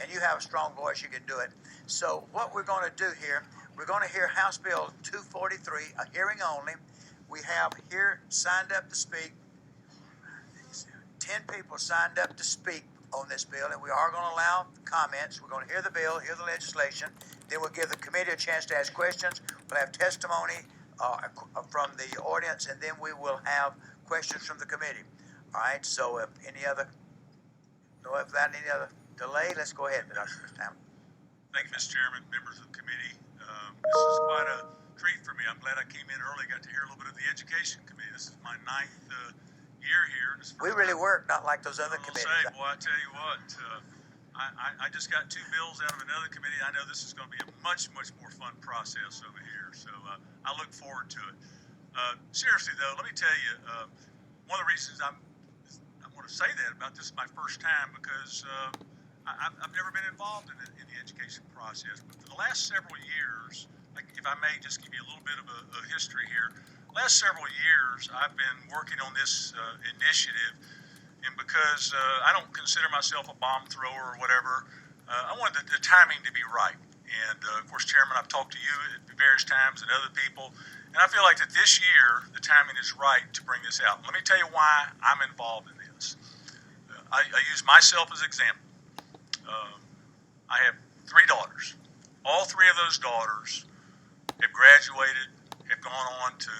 and you have a strong voice, you can do it. So what we're going to do here, we're going to hear House Bill 243, a hearing only. We have here signed up to speak 10 people signed up to speak on this bill, and we are going to allow comments. We're going to hear the bill, hear the legislation, then we'll give the committee a chance to ask questions. We'll have testimony from the audience, and then we will have questions from the committee. All right, so without any other delay, let's go ahead, Dr. Stamp. Thank you, Mr. Chairman, members of the committee. This is quite a treat for me. I'm glad I came in early, got to hear a little bit of the Education Committee. This is my 9th year here. We really work, not like those other committees. Boy, I tell you what, I just got 2 bills out of another committee. I know this is going to be a much, much more fun process over here, so I look forward to it. Seriously, though, let me tell you, one of the reasons I want to say that about this is my first time because I've never been involved in the education process, but for the last several years, if I may just give you a little bit of a history here, last several years I've been working on this initiative, and because I don't consider myself a bomb thrower or whatever, I wanted the timing to be right. And of course, Chairman, I've talked to you at various times and other people, and I feel like that this year the timing is right to bring this out. Let me tell you why I'm involved in this. I use myself as an example. I have 3 daughters. All 3 of those daughters have graduated, have gone on to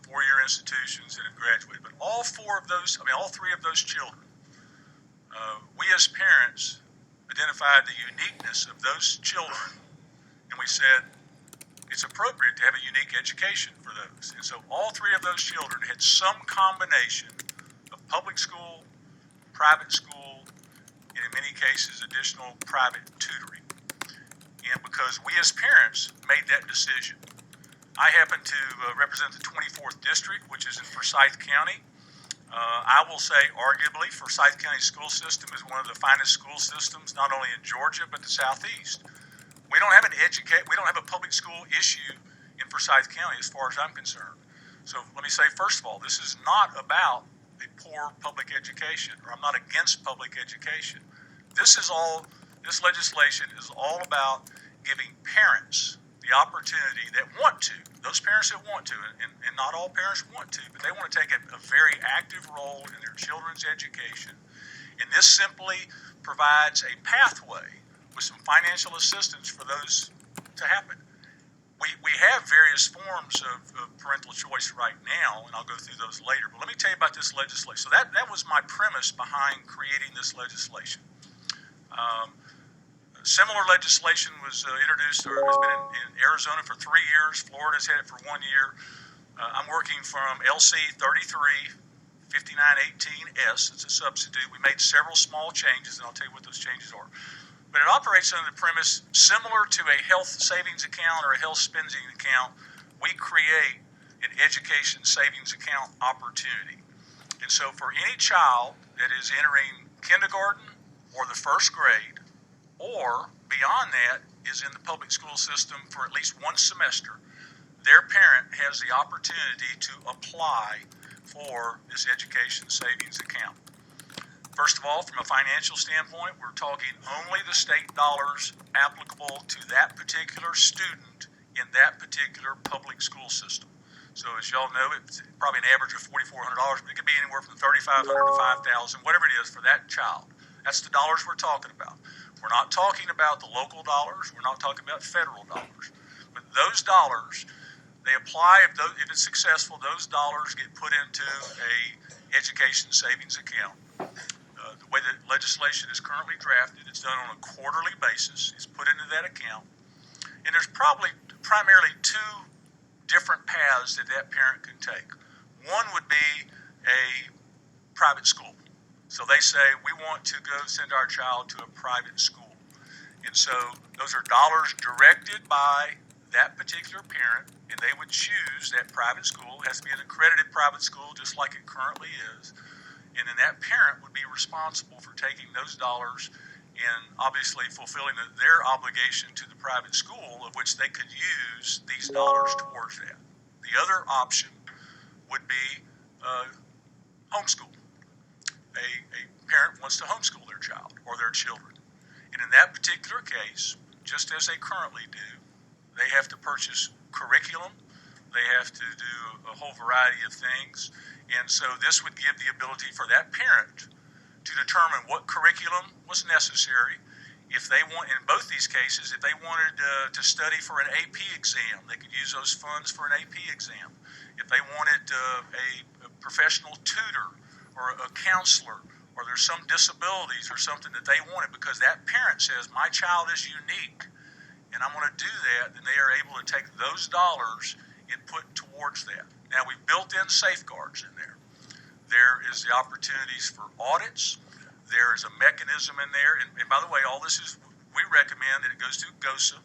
4-year institutions and have graduated. But all 3 of those children, we as parents identified the uniqueness of those children, and we said it's appropriate to have a unique education for those. And so all 3 of those children had some combination of public school, private school, and in many cases additional private tutoring. And because we as parents made that decision, I happen to represent the 24th District, which is in Forsyth County. I will say, arguably, Forsyth County school system is one of the finest school systems, not only in Georgia, but the Southeast. We don't have a public school issue in Forsyth County as far as I'm concerned. So let me say, first of all, this is not about a poor public education, or I'm not against public education. This legislation is all about giving parents the opportunity that want to, those parents that want to, and not all parents want to, but they want to take a very active role in their children's education. And this simply provides a pathway with some financial assistance for those to happen. We have various forms of parental choice right now, and I'll go through those later. But let me tell you about this legislation. So that was my premise behind creating this legislation. Similar legislation was introduced or has been in Arizona for 3 years. Florida's had it for 1 year. I'm working from LC 33-5918S. It's a substitute. We made several small changes, and I'll tell you what those changes are. But it operates under the premise similar to a health savings account or a health spending account. We create an education savings account opportunity. And so for any child that is entering kindergarten or the 1st grade, or beyond that is in the public school system for at least 1 semester, their parent has the opportunity to apply for this education savings account. First of all, from a financial standpoint, we're talking only the state dollars applicable to that particular student in that particular public school system. So as y'all know, it's probably an average of $4,400, but it could be anywhere from $3,500 to $5,000, whatever it is for that child. That's the dollars we're talking about. We're not talking about the local dollars. We're not talking about federal dollars. But those dollars, they apply, if it's successful, those dollars get put into a education savings account. The way the legislation is currently drafted, it's done on a quarterly basis. It's put into that account. And there's primarily 2 different paths that parent can take. One would be a private school. So they say, we want to go send our child to a private school. And so those are dollars directed by that particular parent, and they would choose that private school. It has to be an accredited private school, just like it currently is. And then that parent would be responsible for taking those dollars and obviously fulfilling their obligation to the private school, of which they could use these dollars towards that. The other option would be homeschool. A parent wants to homeschool their child or their children. And And in that particular case, just as they currently do, they have to purchase curriculum, they have to do a whole variety of things. And so this would give the ability for that parent to determine what curriculum was necessary. If they want, in both these cases, if they wanted to study for an AP exam, they could use those funds for an AP exam. If they wanted a professional tutor or a counselor, or there's some disabilities or something that they wanted, because that parent says, my child is unique, and I'm going to do that, then they are able to take those dollars and put towards that. Now, we've built in safeguards in there. There is the opportunities for audits. There is a mechanism in there. And by the way, all this is, we recommend that it goes through GOSA.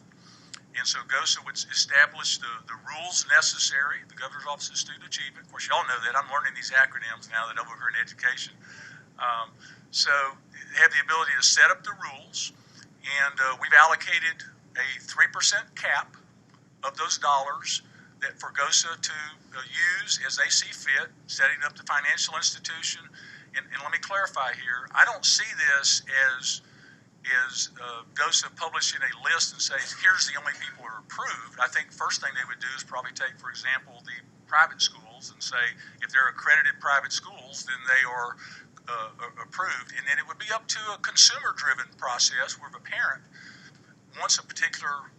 And so GOSA would establish the rules necessary, the Governor's Office of Student Achievement. Of course, y'all know that. I'm learning these acronyms now that I'm over here in education. So they have the ability to set up the rules. And we've allocated a 3% cap of those dollars that for GOSA to use as they see fit, setting up the financial institution. And let me clarify here, I don't see this as GOSA publishing a list and say, here's the only people who are approved. I think first thing they would do is probably take, for example, the private schools and say, if they're accredited private schools, then they are approved. And then it would be up to a consumer-driven process where if a parent wants a particular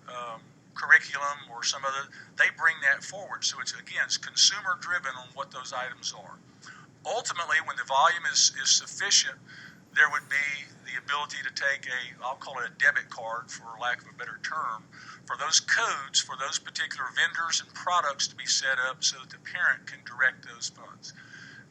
curriculum or some other, they bring that forward. So it's consumer-driven on what those items are. Ultimately, when the volume is sufficient, there would be the ability to take I'll call it a debit card for lack of a better term, for those codes for those particular vendors and products to be set up so that the parent can direct those funds.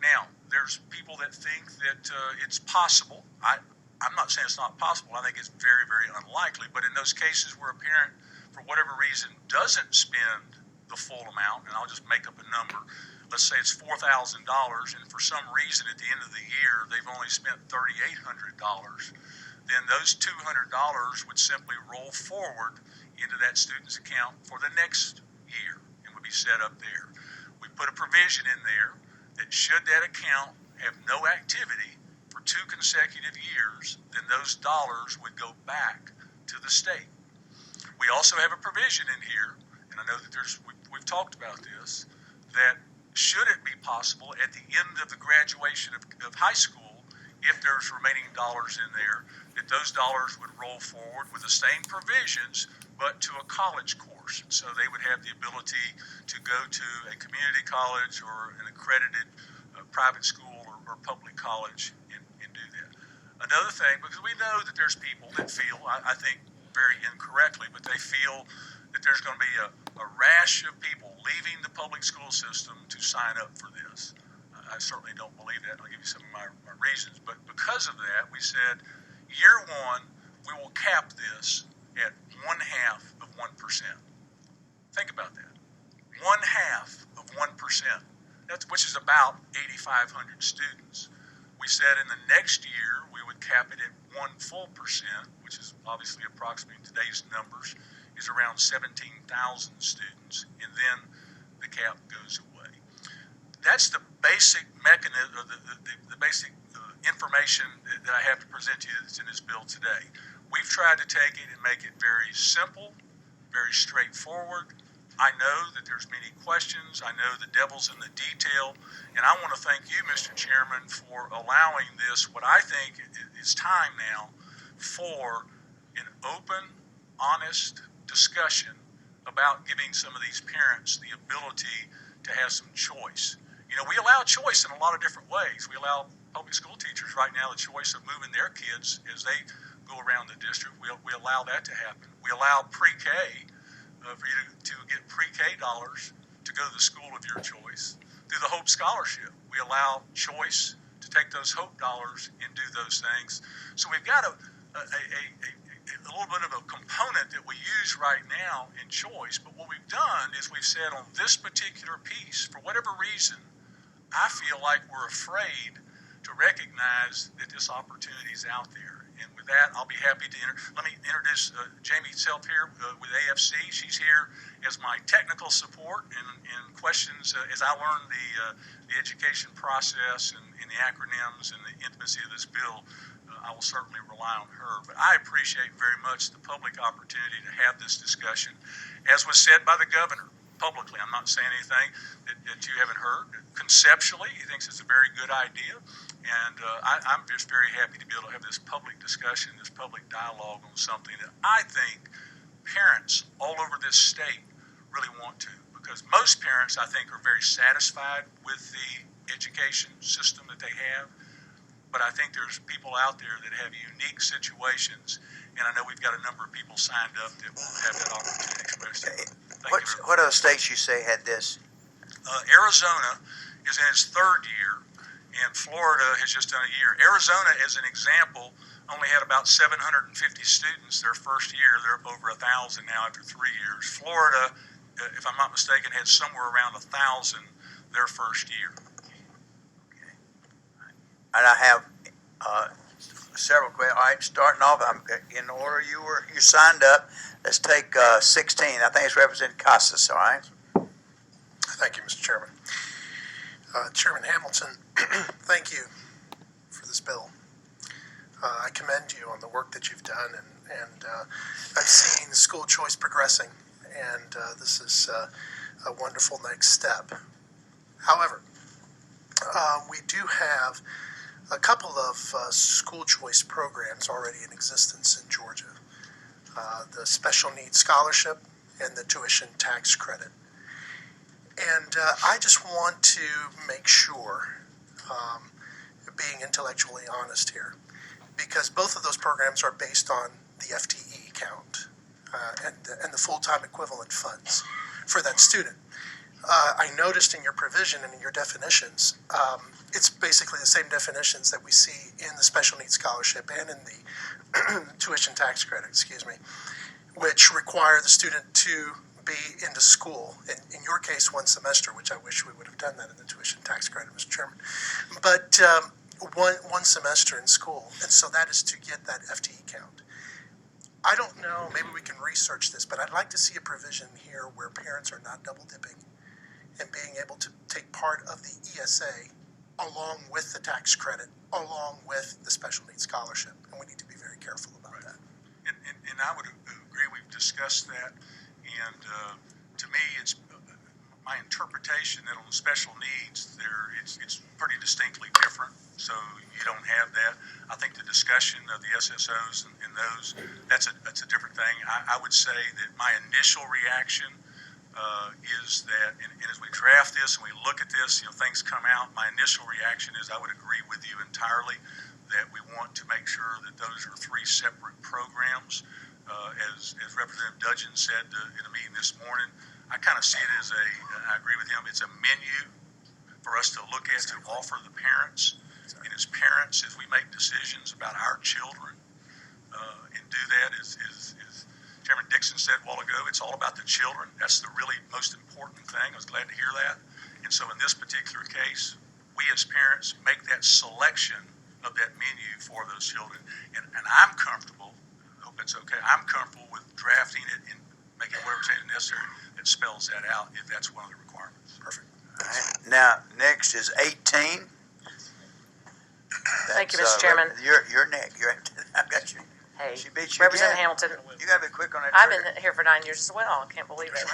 Now, there's people that think that it's possible. I'm not saying it's not possible. I think it's very, very unlikely. But in those cases where a parent, for whatever reason, doesn't spend the full amount, and I'll just make up a number, let's say it's $4,000, and for some reason at the end of the year they've only spent $3,800, then those $200 would simply roll forward into that student's account for the next year and would be set up there. We put a provision in there that should that account have no activity for 2 consecutive years, then those dollars would go back to the state. We also have a provision in here, and I know that we've talked about this, that should it be possible at the end of the graduation of high school, if there's remaining dollars in there, that those dollars would roll forward with the same provisions, but to a college course. So they would have the ability to go to a community college or an accredited private school or public college and do that. Another thing, because we know that there's people that feel, I think very incorrectly, but they feel that there's going to be a rash of people leaving the public school system to sign up for this. I certainly don't believe that, and I'll give you some of my reasons. But because of that, we said, year one, we will cap this at 1/2 of 1%. Think about that. 1/2 of 1%, which is about 8,500 students. We said in the next year, we would cap it at 1 full percent, which is obviously approximately today's numbers, is around 17,000 students, and then the cap goes away. That's the basic mechanism, the basic information that I have to present to you that's in this bill today. We've tried to take it and make it very simple, very straightforward. I know that there's many questions. I know the devil's in the detail, and I want to thank you, Mr. Chairman, for allowing this, what I think is time now, for an open, honest discussion about giving some of these parents the ability to have some choice. You know, we allow choice in a lot of different ways. We allow public school teachers right now the choice of moving their kids as they go around the district. We allow that to happen. We allow pre-K, for you to get pre-K dollars to go to the school of your choice. Through the Hope Scholarship, we allow choice to take those Hope dollars and do those things. So we've got a little bit of a component that we use right now in choice, but what we've done is we've said on this particular piece, for whatever reason, I feel like we're afraid to recognize that this opportunity is out there. And with that, I'll be happy to let me introduce Jamie Self here with AFC. She's here as my technical support and questions as I learn the education process and the acronyms and the intimacy of this bill. I will certainly rely on her. But I appreciate very much the public opportunity to have this discussion. As was said by the governor publicly, I'm not saying anything that you haven't heard. Conceptually, he thinks it's a very good idea. And I'm just very happy to be able to have this public discussion, this public dialogue on something that I think parents all over this state really want to. Because most parents, I think, are very satisfied with the education system that they have. But I think there's people out there that have unique situations, and I know we've got a number of people signed up that will have that opportunity to express it. What other states you say had this? Arizona is in its third year, and Florida has just done a year. Arizona, as an example, only had about 750 students their first year. They're up over 1,000 now after 3 years. Florida, if I'm not mistaken, had somewhere around 1,000 their first year. Okay. And I have several questions. All right, starting off, I'm in order you signed up. Let's take 16. I think it's Representative Casas. All right. Thank you, Mr. Chairman. Chairman Hamilton, thank you for this bill. I commend you on the work that you've done, and I've seen school choice progressing, and this is a wonderful next step. However, we do have a couple of school choice programs already in existence in Georgia. The Special Needs Scholarship and the Tuition Tax Credit. And I just want to make sure, being intellectually honest here, because both of those programs are based on the FTE count and the full-time equivalent funds for that student. I noticed in your provision and in your definitions, it's basically the same definitions that we see in the Special Needs Scholarship and in the Tuition Tax Credit, which require the student to be into school, in your case, 1 semester, which I wish we would have done that in the Tuition Tax Credit, Mr. Chairman. But one semester in school, and so that is to get that FTE count. I don't know, maybe we can research this, but I'd like to see a provision here where parents are not double dipping and being able to take part of the ESA along with the tax credit, along with the Special Needs Scholarship, and we need to be very careful about that. And I would agree, we've discussed that, and to me, it's my interpretation that on the special needs, it's pretty distinctly different, so you don't have that. I think the discussion of the SSOs and those, that's a different thing. I would say that my initial reaction is that, and as we draft this and we look at this, things come out, my initial reaction is I would agree with you entirely that we want to make sure that those are 3 separate programs. As Representative Dudgeon said in a meeting this morning, I kind of see it as I agree with him, it's a menu for us to look at to offer the parents. And as parents, as we make decisions about our children, and do that, as Chairman Dixon said a while ago, it's all about the children. That's the really most important thing. I was glad to hear that. And so in this particular case, we as parents make that selection of that menu for those children. And I'm comfortable, I hope it's okay, I'm comfortable with drafting it and making whatever change necessary that spells that out if that's one of the requirements. Perfect. All right. Now, next is 18. Thank you, Mr. Chairman. You're next. I've got you. Hey, She beat you Representative again. Hamilton. You got to be quick on that I've trigger. been here for 9 years as well. I can't believe it.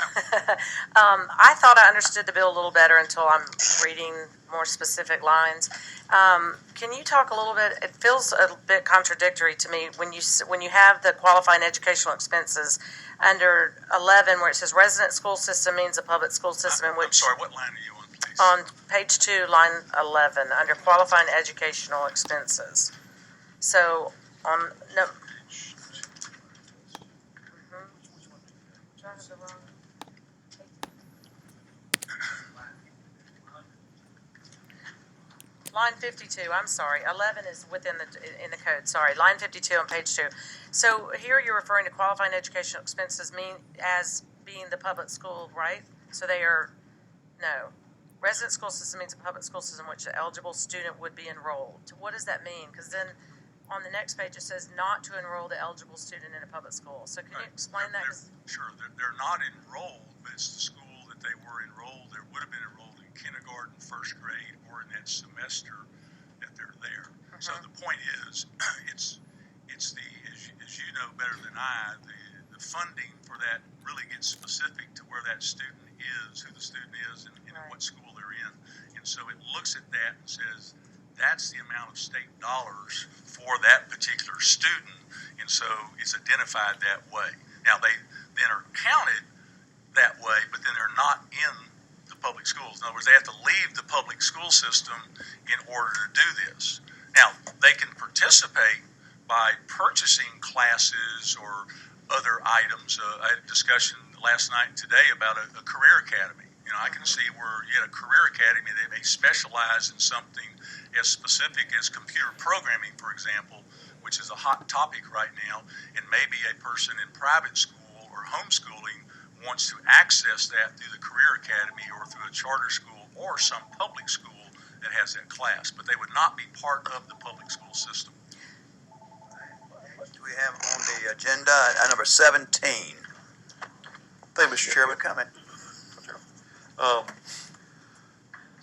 I thought I understood the bill a little better until I'm reading more specific lines. Can you talk a little bit? It feels a bit contradictory to me when you have the qualifying educational expenses under 11, where it says resident school system means a public school system in which. I'm sorry, what line are you on, please? On page 2, line 11, under qualifying educational expenses. So on no. Line 52, I'm sorry. 11 is in the code. Sorry, line 52 on page 2. So here you're referring to qualifying educational expenses as being the public school, right? So they are, no. Resident school system means a public school system in which the eligible student would be enrolled. What does that mean? Because then on the next page it says not to enroll the eligible student in a public school. So can you explain that? Sure, they're not enrolled, but it's the school that they were enrolled. They would have been enrolled in kindergarten, first grade, or in that semester that they're there. So the point is, it's the as you know better than I, the funding for that really gets specific to where that student is, who the student is, and Right. what school they're in. And so it looks at that and says, that's the amount of state dollars for that particular student, and so it's identified that way. Now they then are counted that way, but then they're not in the public schools. In other words, they have to leave the public school system in order to do this. Now, they can participate by purchasing classes or other items. I had a discussion last night and today about a career academy. You know, I can see where you had a career academy that may specialize in something as specific as computer programming, for example, which is a hot topic right now, and maybe a person in private school or homeschooling wants to access that through the career academy or through a charter school or some public school that has that class, but they would not be part of the public school system. What do we have on the agenda? Number 17. Thank you, Mr. Chairman. Coming.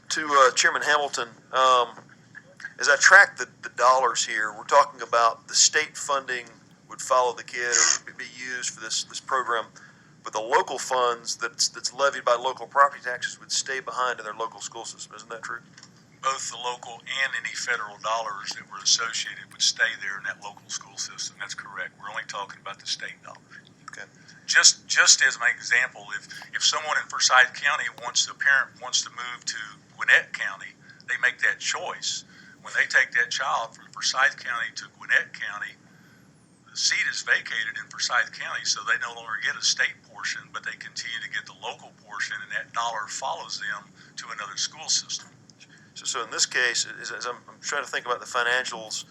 To Chairman Hamilton, as I track the dollars here, we're talking about the state funding would follow the kid or be used for this program, but the local funds that's levied by local property taxes would stay behind in their local school system. Isn't that true? Both the local and any federal dollars that were associated would stay there in that local school system. That's correct. We're only talking about the state dollars. Okay. Just as an example, if someone in Forsyth County a parent wants to move to Gwinnett County, they make that choice. When they take that child from Forsyth County to Gwinnett County, the seat is vacated in Forsyth County, so they no longer get a state portion, but they continue to get the local portion, and that dollar follows them to another school system. So in this case, as I'm trying to think about the financials,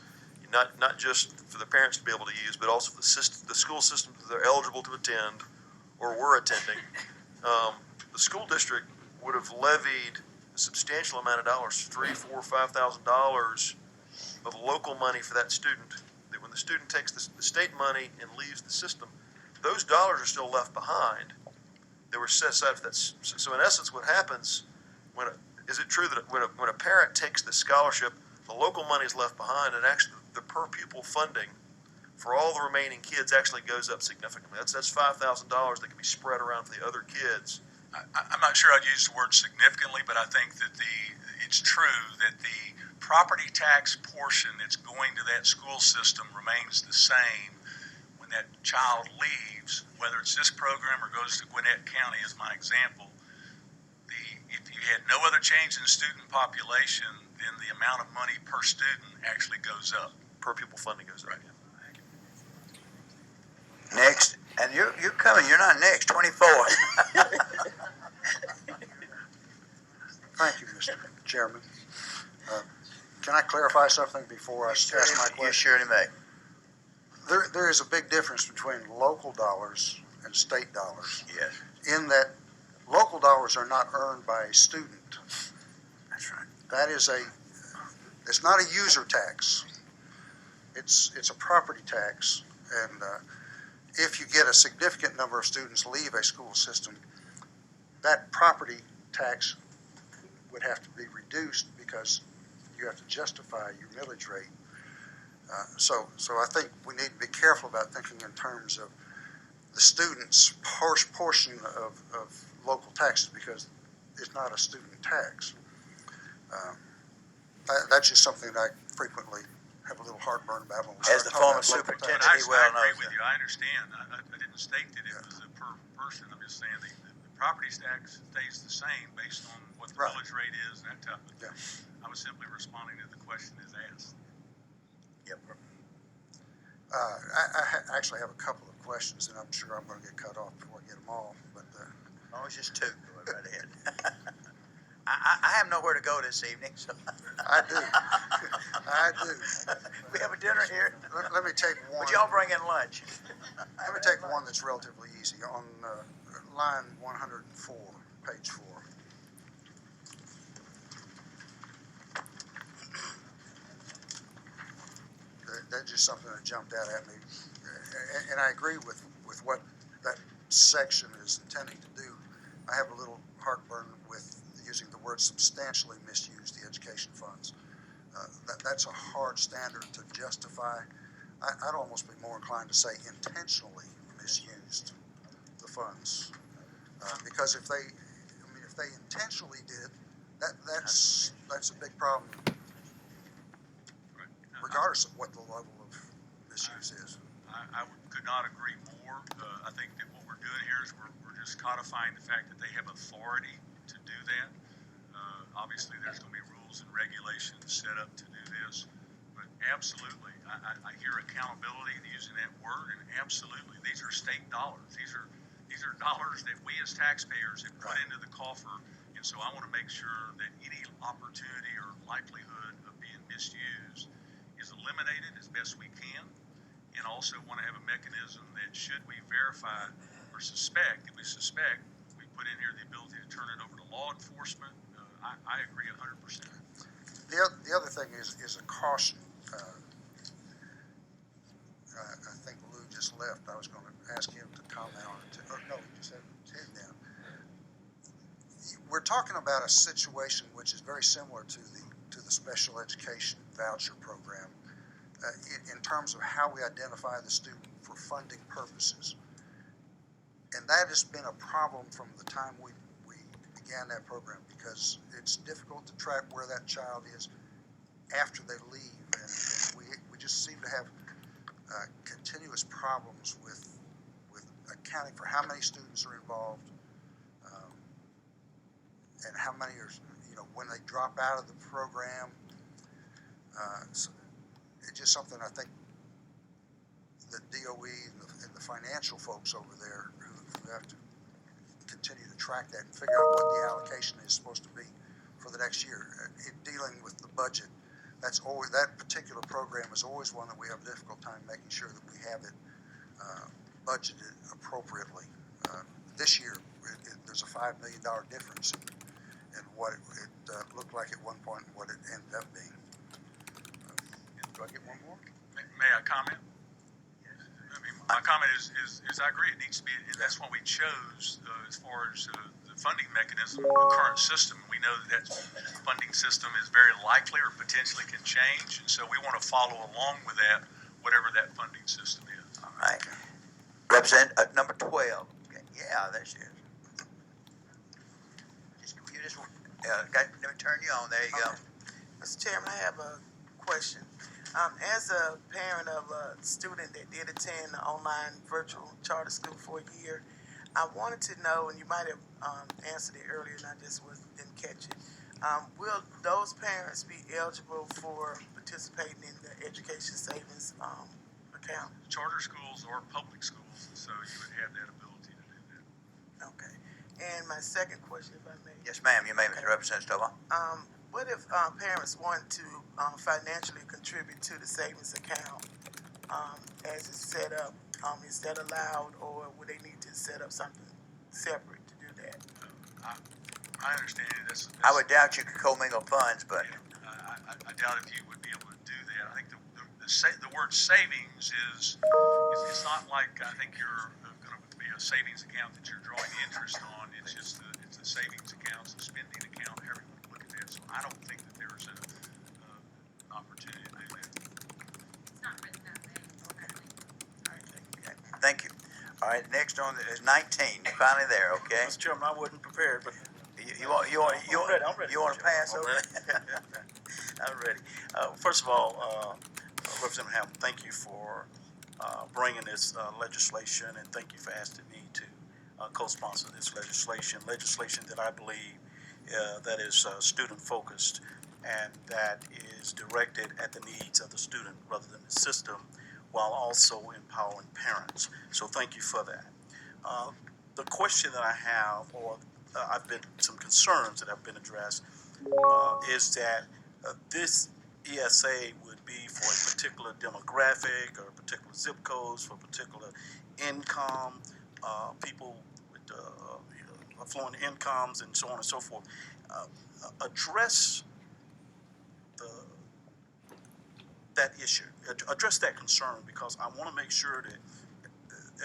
not just for the parents to be able to use, but also for the school system that they're eligible to attend or were attending. The school district would have levied a substantial amount of dollars, $3,000, $4,000, $5,000 of local money for that student. That when the student takes the state money and leaves the system, those dollars are still left behind. They were set aside for that. So in essence, what happens is it true that when a parent takes the scholarship, the local money is left behind, and actually the per pupil funding for all the remaining kids actually goes up significantly? That's $5,000 that can be spread around for the other kids. I'm not sure I'd use the word significantly, but I think that it's true that the property tax portion that's going to that school system remains the same when that child leaves, whether it's this program or goes to Gwinnett County as my example. If you had no other change in the student population, then the amount of money per student actually goes up. Per pupil funding goes up. Right. Next. And you're coming. You're not next. 24. Thank you, Mr. Chairman. Can I clarify something before I ask my question? You surely may. There is a big difference between local dollars and state dollars, Yes. in that local dollars are not earned by a student. That's right. That is it's not a user tax. It's a property tax, and if you get a significant number of students leave a school system, that property tax would have to be reduced because you have to justify your millage rate. So I think we need to be careful about thinking in terms of the student's portion of local taxes, because it's not a student tax. That's just something that I frequently have a little heartburn about when we As start the talking former about local superintendent, taxes. he well I agree knows with that. you. I understand. I didn't state that it was a per person. I'm just saying the property tax stays the same based on what the Right. millage rate is and that type of thing. Yeah. I was simply responding to the question as asked. Yep. I actually have a couple of questions, and I'm sure I'm going to get cut off before I get them all. But Oh, it's just two. Go right ahead. I have nowhere to go this evening, so. I do. I do. We have a dinner here. Let me take one. Would y'all bring in lunch? Let me take one that's relatively easy. On line 104, page 4. That's just something that jumped out at me. And I agree with what that section is intending to do. I have a little heartburn with using the word substantially misuse the education funds. that's a hard standard to justify. I'd almost be more inclined to say intentionally misused the funds. Because if they intentionally did, that's a big problem, regardless of what the level of misuse is. I could not agree more. I think that what we're doing here is we're just codifying the fact that they have authority to do that. Obviously, there's going to be rules and regulations set up to do this, but absolutely, I hear accountability using that word, and absolutely, these are state dollars. These are dollars that we as taxpayers have put into the coffer, and so I want to make sure that any opportunity or likelihood of being misused is eliminated as best we can, and also want to have a mechanism that should we verify or suspect, we put in here the ability to turn it over to law enforcement. I agree 100%. The other thing is a caution. I think Lou just left. I was going to ask him to comment on it. No, he just had his head down. We're talking about a situation which is very similar to the special education voucher program in terms of how we identify the student for funding purposes. And that has been a problem from the time we began that program, because it's difficult to track where that child is after they leave, and we just seem to have continuous problems with accounting for how many students are involved, and how many are, when they drop out of the program. So it's just something I think the DOE and the financial folks over there who have to continue to track that and figure out what the allocation is supposed to be for the next year. In dealing with the budget, that particular program is always one that we have a difficult time making sure that we have it budgeted appropriately. This year, there's a $5 million difference in what it looked like at one point and what it ended up being. Do I get one more? May I comment? I mean, my comment is I agree. It needs to be, that's what we chose as far as the funding mechanism, the current system. We know that funding system is very likely or potentially can change, and so we want to follow along with that, whatever that funding system is. All right. Representative number 12. Okay. Yeah, there she is. Let me turn you on. There you go. Mr. Chairman, I have a question. As a parent of a student that did attend the online virtual charter school for a year, I wanted to know, and you might have answered it earlier and I just didn't catch it, will those parents be eligible for participating in the education savings account? Charter schools are public schools, so you would have that ability to do that. Okay. And my second question, if I may. Yes, ma'am. You may, Mr. Representative Stovall. What if parents want to financially contribute to the savings account as it's set up? Is that allowed, or would they need to set up something separate to do that? I understand it. That's I would doubt you could commingle funds, but I doubt if you would be able to do that. I think the word savings is it's not like I think you're going to be a savings account that you're drawing interest on. It's just it's a savings account, it's a spending account. However you want to look at that. So I don't think that there's an opportunity to do that. It's not written that way. Okay. All right, thank you. okay. Thank you. All right, next on is 19. You're finally there, okay? Mr. Chairman, I wasn't prepared, but You want I'm ready. You want to pass over? I'm ready. First of all, Representative Hamilton, thank you for bringing this legislation, and thank you for asking me to co-sponsor this legislation that I believe that is student-focused and that is directed at the needs of the student rather than the system, while also empowering parents. So thank you for that. The question that I have, or I've been some concerns that have been addressed, is that this ESA would be for a particular demographic or particular zip codes for particular income, people with affluent incomes and so on and so forth. Address that issue, address that concern, because I want to make sure that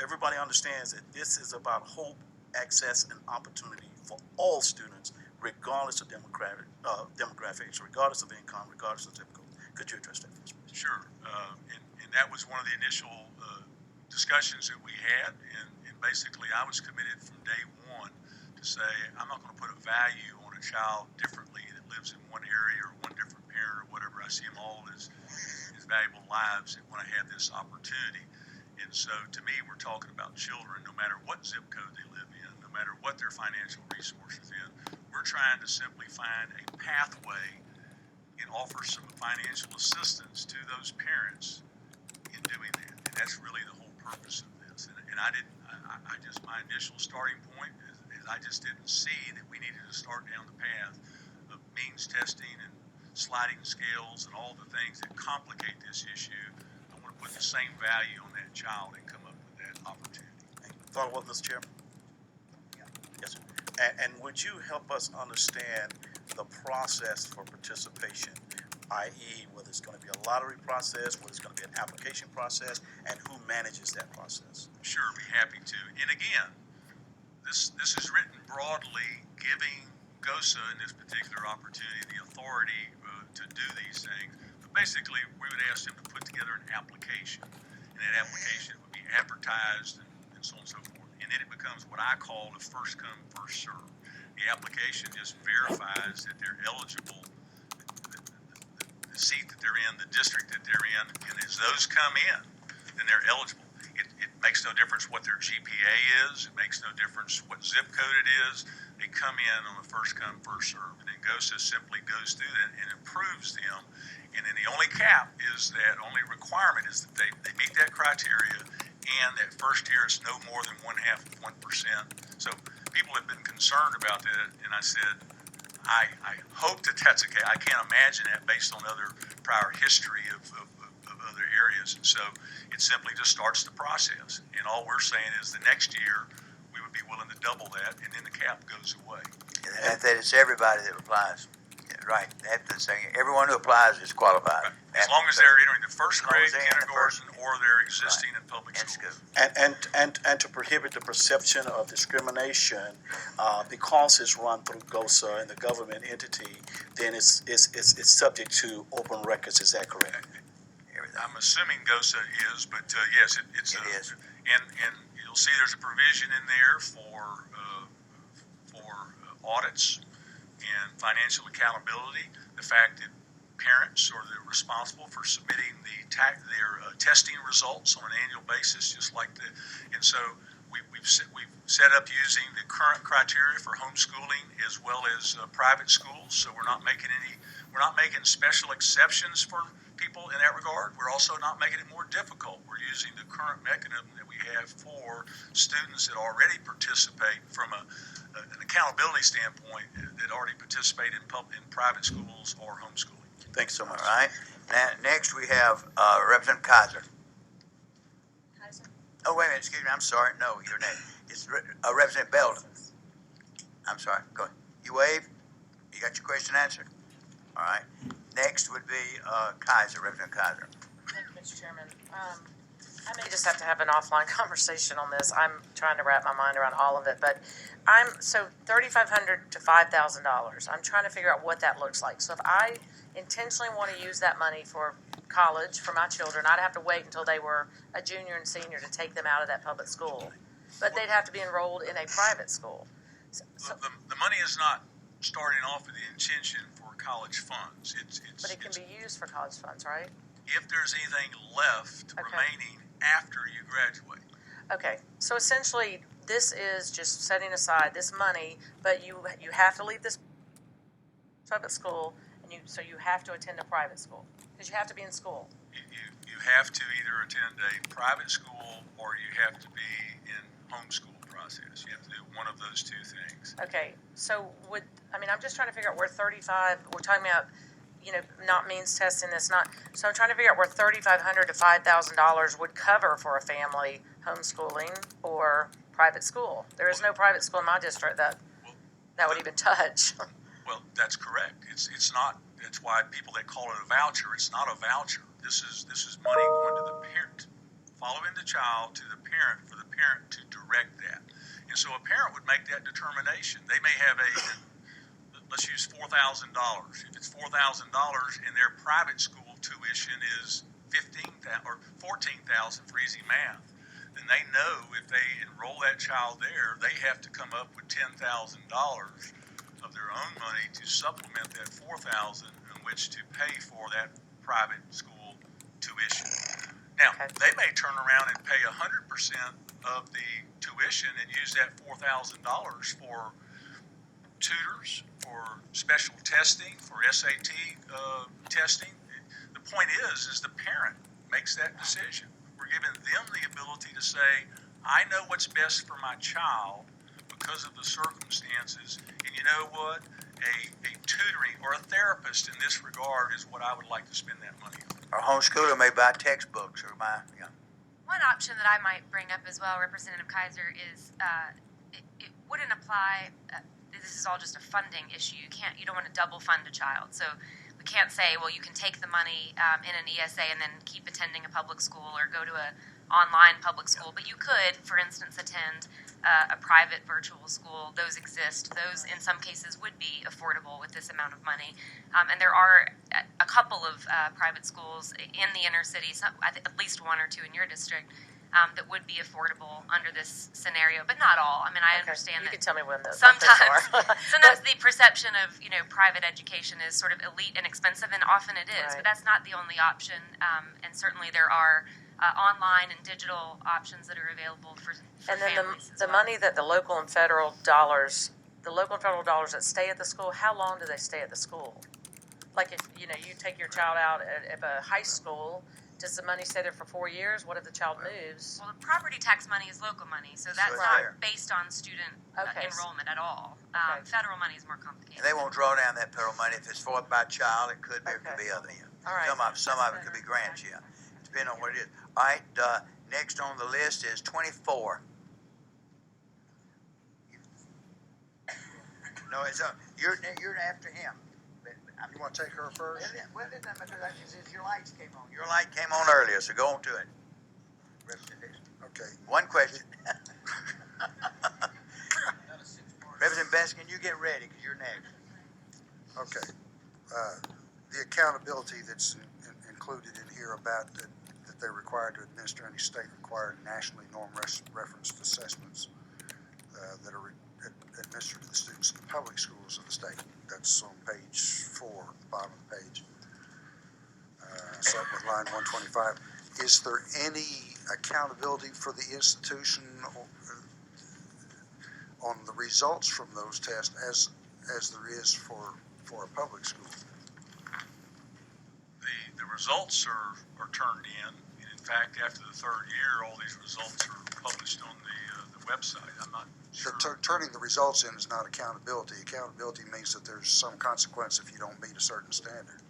everybody understands that this is about hope, access, and opportunity for all students, regardless of demographics, regardless of income, regardless of zip code. Could you address that for us, please? Sure. And that was one of the initial discussions that we had. And basically, I was committed from day one to say, I'm not going to put a value on a child differently that lives in one area or one different parent or whatever. I see them all as valuable lives when I have this opportunity. And so to me, we're talking about children, no matter what zip code they live in, no matter what their financial resources in. We're trying to simply find a pathway and offer some financial assistance to those parents in doing that. And that's really the whole purpose of this. And my initial starting point is I just didn't see that we needed to start down the path of means testing and sliding scales and all the things that complicate this issue. I want to put the same value on that child and come up with that opportunity. Follow up, Mr. Chairman? Yes, sir. And would you help us understand the process for participation, i.e. whether it's going to be a lottery process, whether it's going to be an application process, and who manages that process? Sure, be happy to. And again, this is written broadly, giving GOSA in this particular opportunity the authority to do these things. But basically, we would ask them to put together an application, and that application would be advertised and so on and so forth. And then it becomes what I call a first come, first serve. The application just verifies that they're eligible, the seat that they're in, the district that they're in, and as those come in, then they're eligible. It makes no difference what their GPA is. It makes no difference what zip code it is. They come in on a first come, first serve. And then GOSA simply goes through that and approves them. And then the only only requirement is that they meet that criteria, and that first year it's no more than 0.5%. So people have been concerned about that, and I said, I hope that that's okay. I can't imagine that based on other prior history of other areas. And so it simply just starts the process. And all we're saying is the next year we would be willing to double that, and then the cap goes away. And that it's everybody that applies. Yeah, right. They have to say everyone who applies is qualified. Right. As long as they're entering the first grade, kindergarten, or they're existing in public schools. And to prohibit the perception of discrimination, because it's run through GOSA and the government entity, then it's subject to open records. Is that correct? I'm assuming GOSA is, but yes, it is. And you'll see there's a provision in there for audits and financial accountability. The fact that parents are responsible for submitting their testing results on an annual basis, just like and so we've set up using the current criteria for homeschooling as well as private schools. So we're not making special exceptions for people in that regard. We're also not making it more difficult. We're using the current mechanism that we have for students that already participate from an accountability standpoint, that already participate in private schools or homeschooling. Thanks so much. All right. Now, next we have Representative Kaiser. Kaiser? Oh, wait a minute. Excuse me. I'm sorry. No, your name. It's Representative Belton. I'm sorry. Go ahead. You wave. You got your question answered? All right. Next would be Kaiser, Representative Kaiser. Thank you, Mr. Chairman. I may just have to have an offline conversation on this. I'm trying to wrap my mind around all of it, but so $3,500 to $5,000. I'm trying to figure out what that looks like. So if I intentionally want to use that money for college for my children, I'd have to wait until they were a junior and senior to take them out of that public school. But they'd have to be enrolled in a private school. So, the money is not starting off with the intention for college funds. but it can be used for college funds, right? If there's anything left remaining after you graduate. Okay, so essentially, this is just setting aside this money, but you have to leave this private school, and so you have to attend a private school because you have to be in school. You have to either attend a private school or you have to be in homeschool process. You have to do one of those two things. Okay, so I'm just trying to figure out where we're talking about, not means testing this, so I'm trying to figure out where $3,500 to $5,000 would cover for a family homeschooling or private school. There is no private school in my district that would even touch. Well, that's correct. It's not. That's why people that call it a voucher. It's not a voucher. This is money going to the parent, following the child to the parent for the parent to direct that. And so a parent would make that determination. They may have let's use $4,000. If it's $4,000 and their private school tuition is $15,000 or $14,000 for easy math, then they know if they enroll that child there, they have to come up with $10,000 of their own money to supplement that $4,000 in which to pay for that private school tuition. Now, Okay. they may turn around and pay 100% of the tuition and use that $4,000 for tutors, for special testing, for SAT testing. The point is the parent makes that decision. We're giving them the ability to say, I know what's best for my child because of the circumstances, and you know what? A tutoring or a therapist in this regard is what I would like to spend that money on. Our homeschooler may buy textbooks or buy, One option that I might bring up as well, Representative Kaiser, is it wouldn't apply. This is all just a funding issue. You don't want to double fund a child. So we can't say, well, you can take the money in an ESA and then keep attending a public school or go to a online public school. But you could, for instance, attend a private virtual school. Those exist. Those, in some cases, would be affordable with this amount of money. And there are a couple of private schools in the inner city, I think at least one or two in your district, that would be affordable under this scenario, but not all. I mean, I understand You that can tell me when those sometimes are. sometimes the perception of private education is sort of elite and expensive, and often it is. Right. But that's not the only option, and certainly there are online and digital options that are available for And then families as the well. money that the local and federal dollars that stay at the school, how long do they stay at the school? Like if, you take your child out at a high school, does the money stay there for 4 years? What if the child moves? Well, the property tax money is local money, so that's it's not there. based on student Okay. enrollment at all. Okay. Federal money is more complicated. and they won't draw down that federal money if it's for by child. It could be, it could Okay. be other. All right. Some of it could be grants. Depending on what it is. All right. Next on the list is 24. No, it's you're after him. You want to take her first? Well, your lights came on. Your light came on earlier, so go on to it. Okay. One question. Representative Baskin, you get ready because you're next. Okay. The accountability that's included in here about that they're required to administer any state-required nationally norm-referenced assessments that are administered to the students in the public schools of the state. That's on page 4, bottom of the page. Starting with line 125. Is there any accountability for the institution on the results from those tests as there is for a public school? The results are turned in. In fact, after the third year, all these results are published on the website. I'm not sure. Turning the results in is not accountability. Accountability means that there's some consequence if you don't meet a certain standard.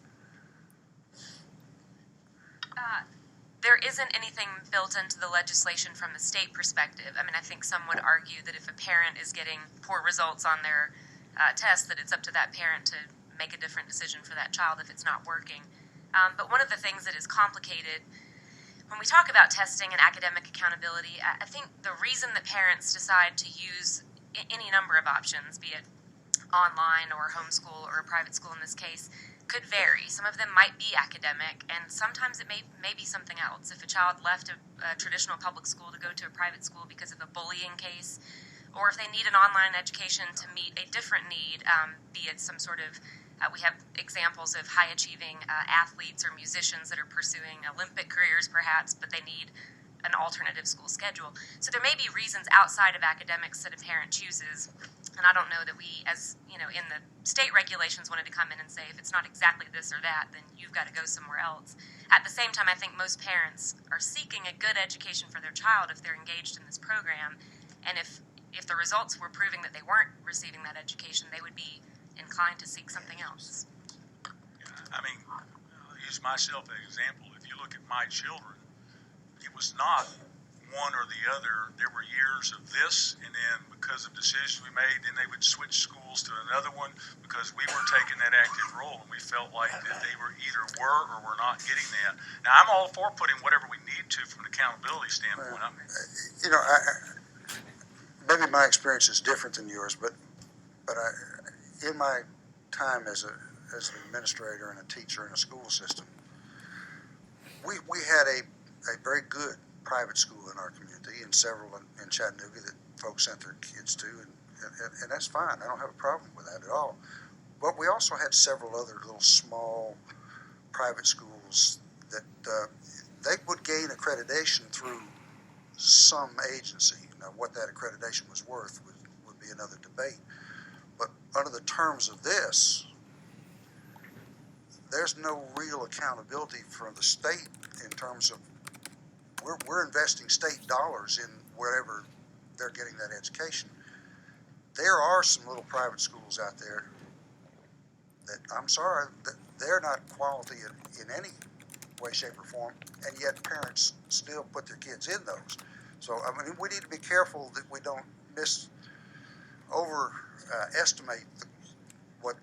There isn't anything built into the legislation from the state perspective. I mean, I think some would argue that if a parent is getting poor results on their test, that it's up to that parent to make a different decision for that child if it's not working. But one of the things that is complicated when we talk about testing and academic accountability, I think the reason that parents decide to use any number of options, be it online or homeschool or a private school in this case, could vary. Some of them might be academic, and sometimes it may be something else. If a child left a traditional public school to go to a private school because of a bullying case, or if they need an online education to meet a different need, be it some sort of we have examples of high-achieving athletes or musicians that are pursuing Olympic careers, perhaps, but they need an alternative school schedule. So there may be reasons outside of academics that a parent chooses, and I don't know that we, as in the state regulations, wanted to come in and say if it's not exactly this or that, then you've got to go somewhere else. At the same time, I think most parents are seeking a good education for their child if they're engaged in this program, and if the results were proving that they weren't receiving that education, they would be inclined to seek something else. I mean, I'll use myself as an example. If you look at my children, it was not one or the other. There were years of this, and then because of decisions we made, then they would switch schools to another one because we were taking that active role, and we felt like that they were either were or were not getting that. Now, I'm all for putting whatever we need to from an accountability standpoint. Maybe my experience is different than yours, but in my time as an administrator and a teacher in a school system, we had a very good private school in our community, and several in Chattanooga that folks sent their kids to, and that's fine. I don't have a problem with that at all. But we also had several other little small private schools that they would gain accreditation through some agency. Now, what that accreditation was worth would be another debate. But under the terms of this, there's no real accountability from the state in terms of we're investing state dollars in wherever they're getting that education. There are some little private schools out there that, I'm sorry, that they're not quality in any way, shape, or form, and yet parents still put their kids in those. So, I mean, we need to be careful that we don't overestimate what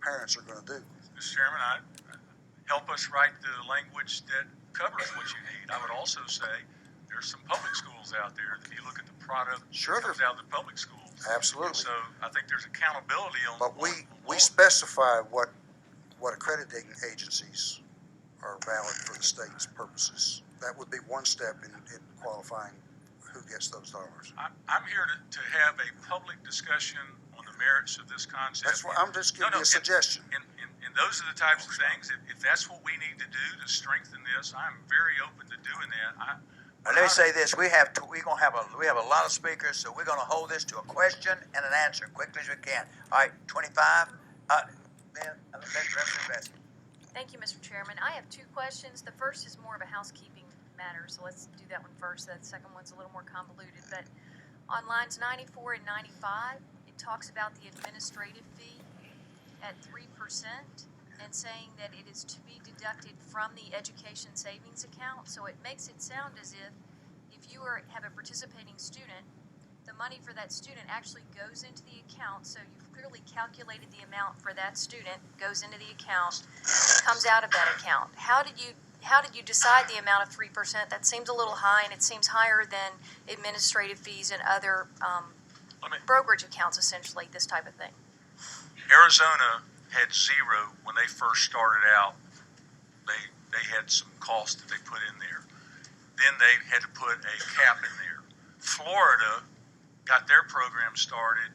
parents are going to do. Mr. Chairman, help us write the language that covers what you need. I would also say there's some public schools out there. If you look at the product Sure, that comes out of the public schools. Absolutely. And so I think there's accountability on. But we specify what accrediting agencies are valid for the state's purposes. That would be one step in qualifying who gets those dollars. I'm here to have a public discussion on the merits of this concept. That's what I'm just giving you a suggestion. And those are the types of things. If that's what we need to do to strengthen this, I'm very open to doing that. Let me say this: we have a lot of speakers, so we're going to hold this to a question and an answer quickly as we can. All right, 25. Ben, let's Thank you, Mr. Chairman. I have two questions. The first is more of a housekeeping matter, so let's do that one first. That second one's a little more convoluted. But on lines 94 and 95, it talks about the administrative fee at 3% and saying that it is to be deducted from the education savings account. So it makes it sound as if you have a participating student, the money for that student actually goes into the account. So you've clearly calculated the amount for that student, goes into the account, comes out of that account. How did you decide the amount of 3%? That seems a little high, and it seems higher than administrative fees and other brokerage accounts, essentially, this type of thing. Arizona had zero when they first started out. They had some costs that they put in there. Then they had to put a cap in there. Florida got their program started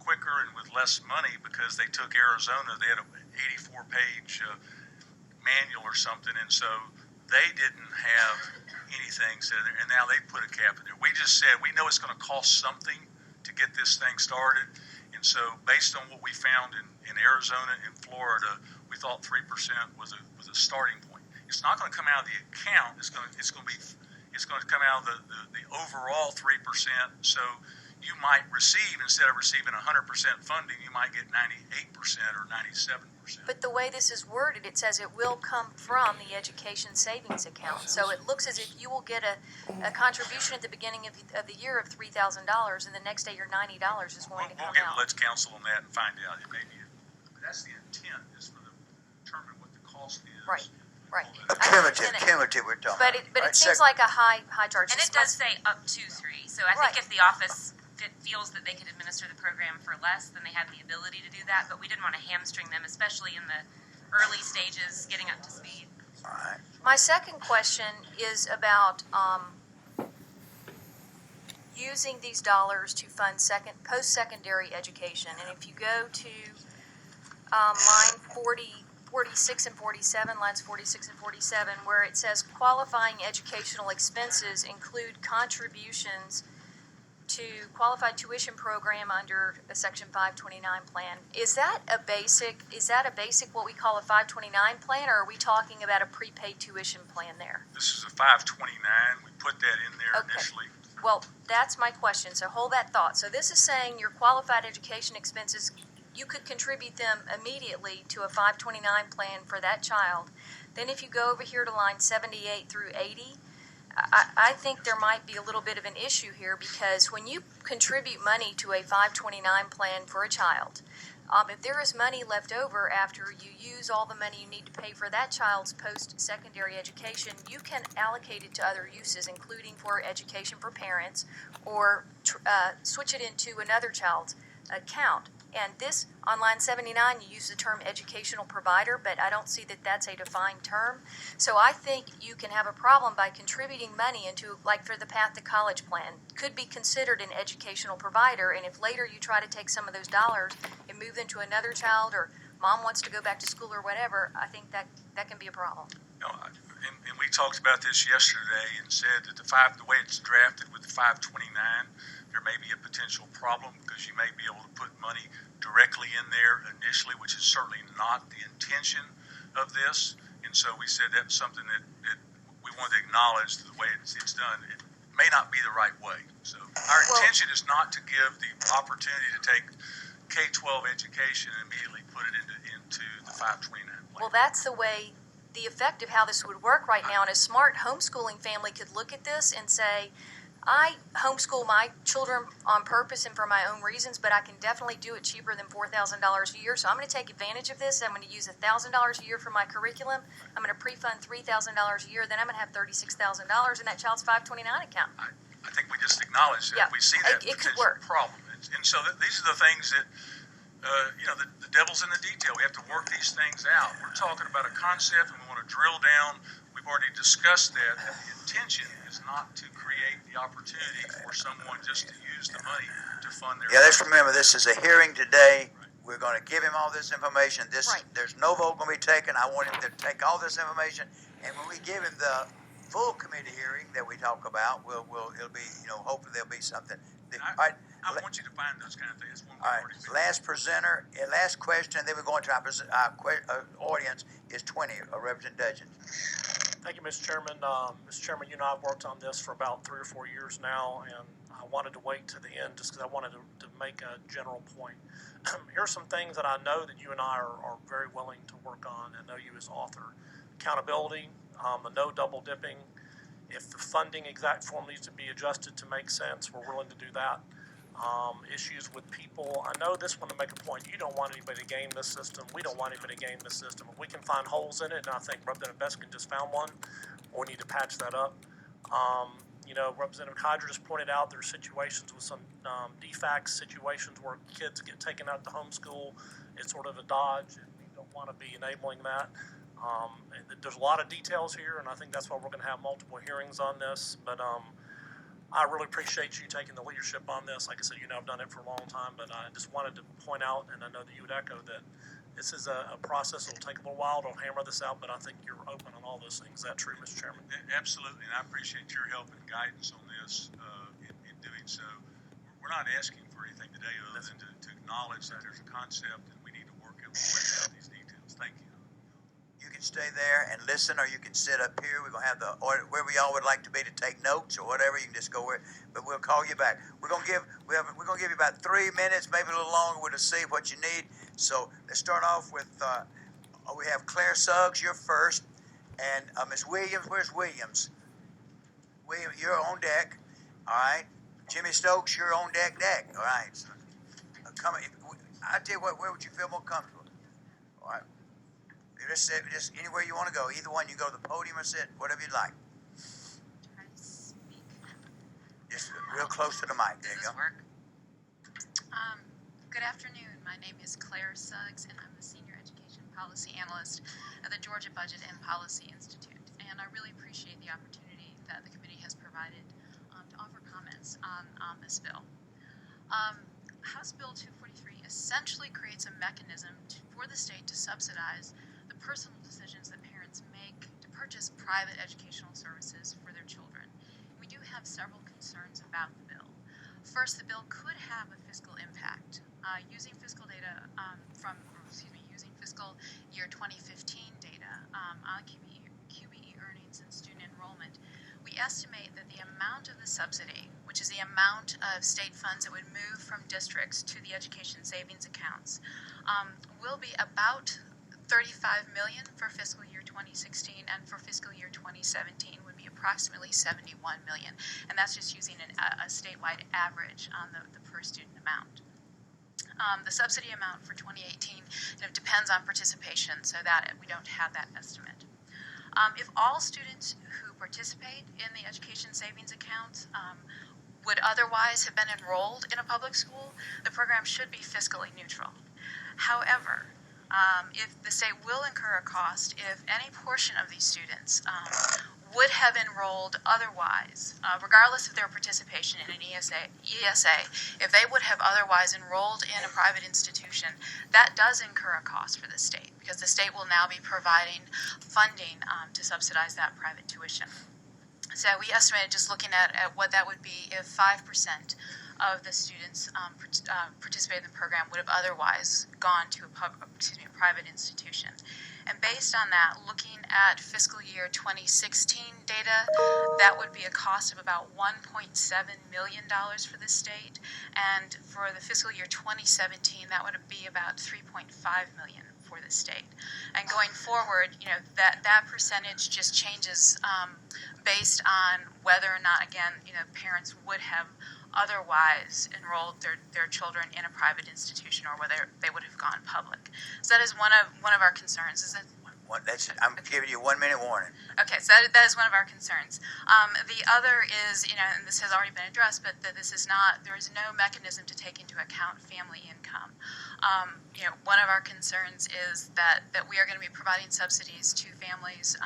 quicker and with less money because they took Arizona. They had an 84-page manual or something, and so they didn't have anything set there, and now they put a cap in there. We just said we know it's going to cost something to get this thing started, and so based on what we found in Arizona and Florida, we thought 3% was a starting point. It's not going to come out of the account. It's going to come out of the overall 3%. So you might receive, instead of receiving 100% funding, you might get 98% or 97%. But the way this is worded, it says it will come from the education savings account. So it looks as if you will get a contribution at the beginning of the year of $3,000, and the next day your $90 is going to come out. Let's counsel on that and find out. It may be. That's the intent, is for them to determine what the cost is. Right. Cumulative, we're talking. But it seems like a high charge. And it does say up to 3. So I think if the office feels that they could administer the program for less, then they have the ability to do that. But we didn't want to hamstring them, especially in the early stages, getting up to speed. All right. My second question is about using these dollars to fund post-secondary education. And if you go to line 46 and 47, lines 46 and 47, where it says qualifying educational expenses include contributions to qualified tuition program under a Section 529 plan. Is that a basic what we call a 529 plan, or are we talking about a prepaid tuition plan there? This is a 529. We put that in there initially. Well, that's my question, so hold that thought. So this is saying your qualified education expenses, you could contribute them immediately to a 529 plan for that child. Then if you go over here to line 78 through 80, I think there might be a little bit of an issue here, because when you contribute money to a 529 plan for a child, if there is money left over after you use all the money you need to pay for that child's post-secondary education, you can allocate it to other uses, including for education for parents, or switch it into another child's account. And this, on line 79, you use the term educational provider, but I don't see that that's a defined term. So I think you can have a problem by contributing money into, like for the Path to College plan, could be considered an educational provider, and if later you try to take some of those dollars and move into another child, or mom wants to go back to school or whatever, I think that can be a problem. You know, and we talked about this yesterday and said that the way it's drafted with the 529, there may be a potential problem because you may be able to put money directly in there initially, which is certainly not the intention of this. And so we said that's something that we wanted to acknowledge the way it's done. It may not be the right way. So our intention is not to give the opportunity to take K-12 education and immediately put it into the 529 plan. Well, that's the way, the effect of how this would work right now. And a smart homeschooling family could look at this and say, I homeschool my children on purpose and for my own reasons, but I can definitely do it cheaper than $4,000 a year. So I'm going to take advantage of this. I'm going to use $1,000 a year for my curriculum. I'm going to pre-fund $3,000 a year. Then I'm going to have $36,000 in that child's 529 account. I think we just acknowledge that. Yeah, We see that it could potential work. problem. And so these are the things that, the devil's in the detail. We have to work these things out. We're talking about a concept and we want to drill down. We've already discussed that. The intention is not to create the opportunity for someone just to use the money to fund their. Yeah, let's remember this is a hearing today. We're going to give him all this information. There's no vote going to be taken. I want him to take all this information, and when we give him the full committee hearing that we talk about, it'll be, hopefully there'll be something. I want you to find those kind of things. One All right, last presenter, last question, and then we're going to our audience is 20, a representation. Thank you, Mr. Chairman. Mr. Chairman, you and I have worked on this for about 3 or 4 years now, and I wanted to wait to the end just because I wanted to make a general point. Here are some things that I know that you and I are very willing to work on, and know you as author. Accountability, the no double dipping. If the funding exact form needs to be adjusted to make sense, we're willing to do that. Issues with people. I know this one to make a point. You don't want anybody to game this system. We don't want anybody to game this system. If we can find holes in it, and I think Representative Beskin just found one, we need to patch that up. Representative Kydra just pointed out there are situations with some DFACS situations where kids get taken out to homeschool. It's sort of a dodge, and we don't want to be enabling that. There's a lot of details here, and I think that's why we're going to have multiple hearings on this. But I really appreciate you taking the leadership on this. Like I said, I've done it for a long time, but I just wanted to point out, and I know that you would echo that this is a process. It'll take a little while to hammer this out, but I think you're open on all those things. Is that true, Mr. Chairman? Absolutely, and I appreciate your help and guidance on this in doing so. We're not asking for anything today other than to acknowledge that there's a concept and we need to work out these details. Thank you. You can stay there and listen, or you can sit up here. We're gonna have wherever y'all would like to be to take notes or whatever. You can just go where, but we'll call you back. We're gonna give you about 3 minutes, maybe a little longer, to see what you need. So let's start off with we have Claire Suggs, you're first, and Miss Williams. Where's Williams? William, you're on deck. All right. Jimmy Stokes, you're on deck. All right. So, I tell you what, where would you feel more comfortable? All right. Just anywhere you want to go. Either one, you go to the podium or sit, whatever you'd like. Try to speak. Just real close to the mic. There you go. Does this work? Good afternoon. My name is Claire Suggs, and I'm the Senior Education Policy Analyst at the Georgia Budget and Policy Institute. And I really appreciate the opportunity that the committee has provided to offer comments on this bill. House Bill 243 essentially creates a mechanism for the state to subsidize the personal decisions that parents make to purchase private educational services for their children. We do have several concerns about the bill. First, the bill could have a fiscal impact. Using fiscal data using fiscal year 2015 data on QBE earnings and student enrollment, we estimate that the amount of the subsidy, which is the amount of state funds that would move from districts to the education savings accounts, will be about $35 million for fiscal year 2016, and for fiscal year 2017 would be approximately $71 million. And that's just using a statewide average on the per student amount. The subsidy amount for 2018 depends on participation, so that we don't have that estimate. If all students who participate in the education savings accounts would otherwise have been enrolled in a public school, the program should be fiscally neutral. However, if the state will incur a cost if any portion of these students would have enrolled otherwise, regardless of their participation in an ESA, if they would have otherwise enrolled in a private institution, that does incur a cost for the state because the state will now be providing funding to subsidize that private tuition. So we estimated, just looking at what that would be, if 5% of the students participating in the program would have otherwise gone to a private institution. And based on that, looking at fiscal year 2016 data, that would be a cost of about $1.7 million for the state. And for the fiscal year 2017, that would be about $3.5 million for the state. And going forward, that percentage just changes based on whether or not, again, parents would have otherwise enrolled their children in a private institution or whether they would have gone public. So that is one of our concerns. Is that I'm giving you 1 minute warning. Okay, so that is one of our concerns. The other is, and this has already been addressed, but that there is no mechanism to take into account family income. One of our concerns is that we are going to be providing subsidies to families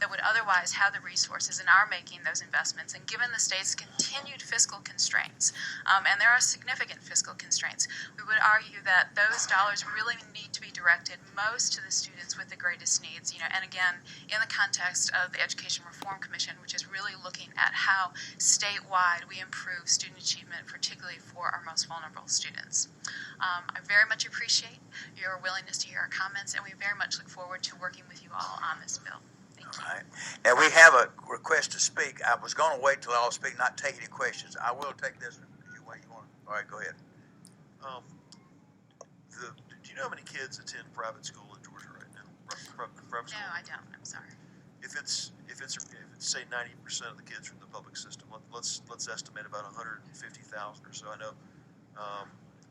that would otherwise have the resources and are making those investments. And given the state's continued fiscal constraints, and there are significant fiscal constraints, we would argue that those dollars really need to be directed most to the students with the greatest needs. And again, in the context of the Education Reform Commission, which is really looking at how statewide we improve student achievement, particularly for our most vulnerable students. I very much appreciate your willingness to hear our comments, and we very much look forward to working with you all on this bill. Thank you. All right. Now, we have a request to speak. I was going to wait till all speak, not take any questions. I will take this way you want. All right, go ahead. Do you know how many kids attend private school in Georgia right now? Private school? No, I don't. I'm sorry. If it's say 90% of the kids from the public system, let's estimate about 150,000 or so. I know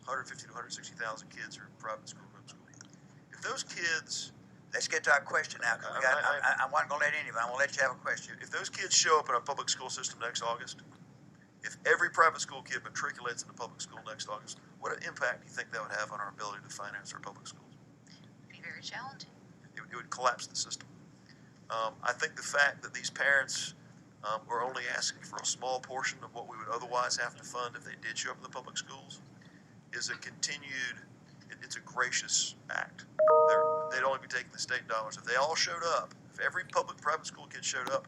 150 to 160,000 kids are in private school, If those kids, let's get to our question now. I wasn't going to let anybody. I'm going to let you have a question. If those kids show up in a public school system next August, if every private school kid matriculates in the public school next August, what impact do you think that would have on our ability to finance our public schools? It would be very challenging. It would collapse the system. I think the fact that these parents are only asking for a small portion of what we would otherwise have to fund if they did show up in the public schools is it's a gracious act. They'd only be taking the state dollars. If they all showed up, if every private school kid showed up,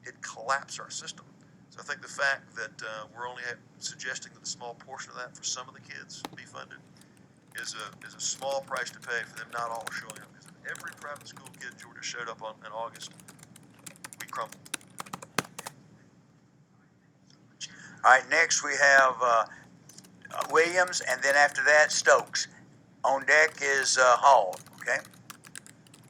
it'd collapse our system. So I think the fact that we're only suggesting that a small portion of that for some of the kids be funded is a small price to pay for them not all showing up. Because if every private school kid in Georgia showed up in August, we crumble. All right, next we have Williams, and then after that, Stokes. On deck is Hall, okay?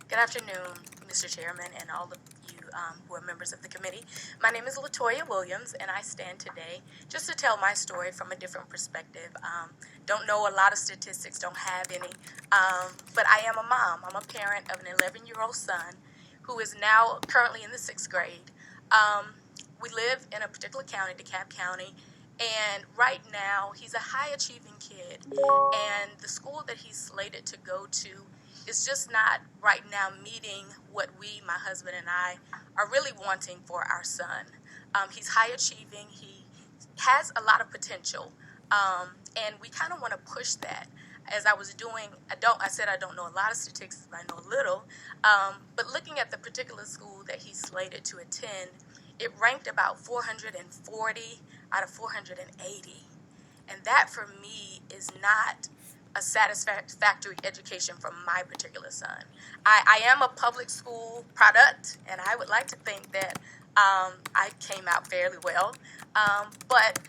Good afternoon, Mr. Chairman, and all of you who are members of the committee. My name is LaToya Williams, and I stand today just to tell my story from a different perspective. Don't know a lot of statistics, don't have any, but I am a mom. I'm a parent of an 11-year-old son who is now currently in the 6th grade. We live in a particular county, DeKalb County, and right now he's a high-achieving kid, and the school that he's slated to go to is just not right now meeting what we, my husband and I, are really wanting for our son. He's high-achieving, he has a lot of potential, and we kind of want to push that. As I was doing, I said I don't know a lot of statistics, but I know a little, but looking at the particular school that he's slated to attend, it ranked about 440 out of 480. And that for me is not a satisfactory education for my particular son. I am a public school product, and I would like to think that I came out fairly well. But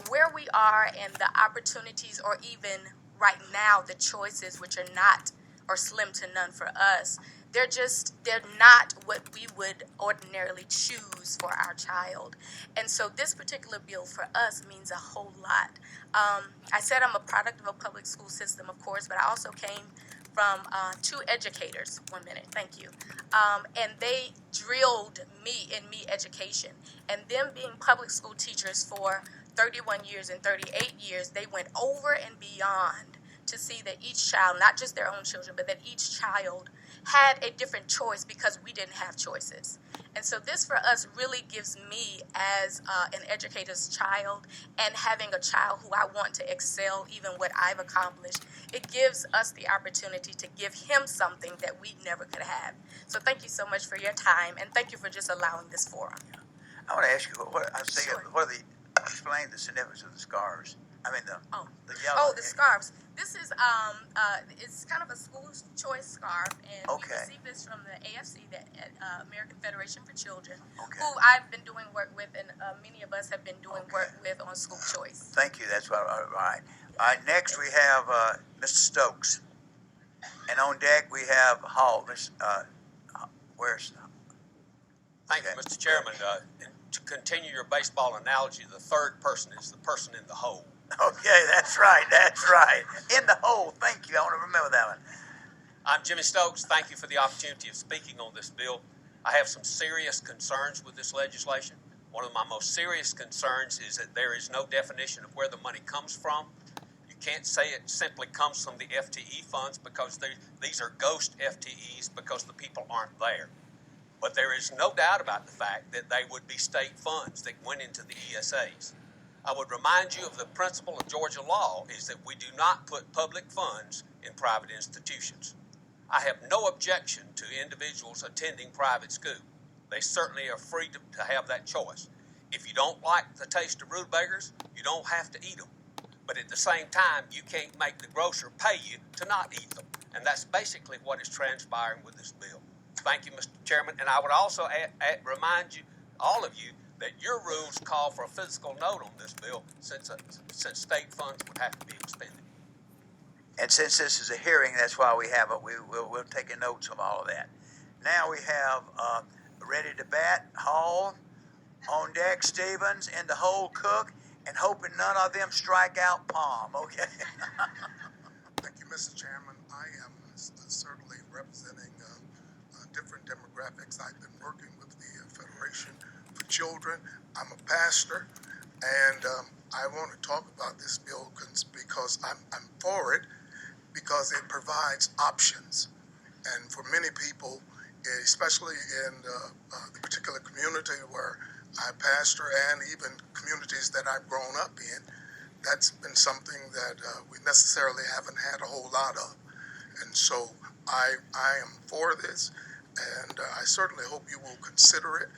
where we are and the opportunities, or even right now the choices, which are not or slim to none for us, they're not what we would ordinarily choose for our child. And so this particular bill for us means a whole lot. I said I'm a product of a public school system, of course, but I also came from 2 educators. 1 minute, thank you. And they drilled me education. And them being public school teachers for 31 years and 38 years, they went over and beyond to see that each child, not just their own children, but that each child had a different choice because we didn't have choices. And so this for us really gives me as an educator's child and having a child who I want to excel even what I've accomplished, it gives us the opportunity to give him something that we never could have. So thank you so much for your time, and thank you for just allowing this forum. I want to ask you, Sure. what are explain the significance of the scars? I mean, the yellow. Oh, the scarves. This is it's kind of a school choice scarf, and Okay. we received this from the AFC, the American Federation for Children, Okay. who I've been doing work with, and many of us have been doing work with on school choice. Thank you. That's what. All right. All right. Next, we have Mr. Stokes, and on deck we have Hall. Where's? Thank you, Mr. Chairman. To continue your baseball analogy, the third person is the person in the hole. Okay, that's right. That's right. In the hole. Thank you. I want to remember that one. I'm Jimmy Stokes. Thank you for the opportunity of speaking on this bill. I have some serious concerns with this legislation. One of my most serious concerns is that there is no definition of where the money comes from. You can't say it simply comes from the FTE funds because these are ghost FTEs because the people aren't there. But there is no doubt about the fact that they would be state funds that went into the ESAs. I would remind you of the principle of Georgia law is that we do not put public funds in private institutions. I have no objection to individuals attending private school. They certainly are free to have that choice. If you don't like the taste of rutabagas, you don't have to eat them. But at the same time, you can't make the grocer pay you to not eat them. And that's basically what is transpiring with this bill. Thank you, Mr. Chairman. And I would also remind you, all of you, that your rules call for a physical note on this bill since state funds would have to be expended. And since this is a hearing, that's why we have it. We'll take notes of all of that. Now we have ready to bat Hall, on deck Stevens, in the hole Cook, and hoping none of them strike out Palm. Okay. Thank you, Mr. Chairman. I am certainly representing different demographics. I've been working with the Federation for Children. I'm a pastor, and I want to talk about this bill because I'm for it because it provides options. And for many people, especially in the particular community where I pastor and even communities that I've grown up in, that's been something that we necessarily haven't had a whole lot of. And so I am for this, and I certainly hope you will consider it.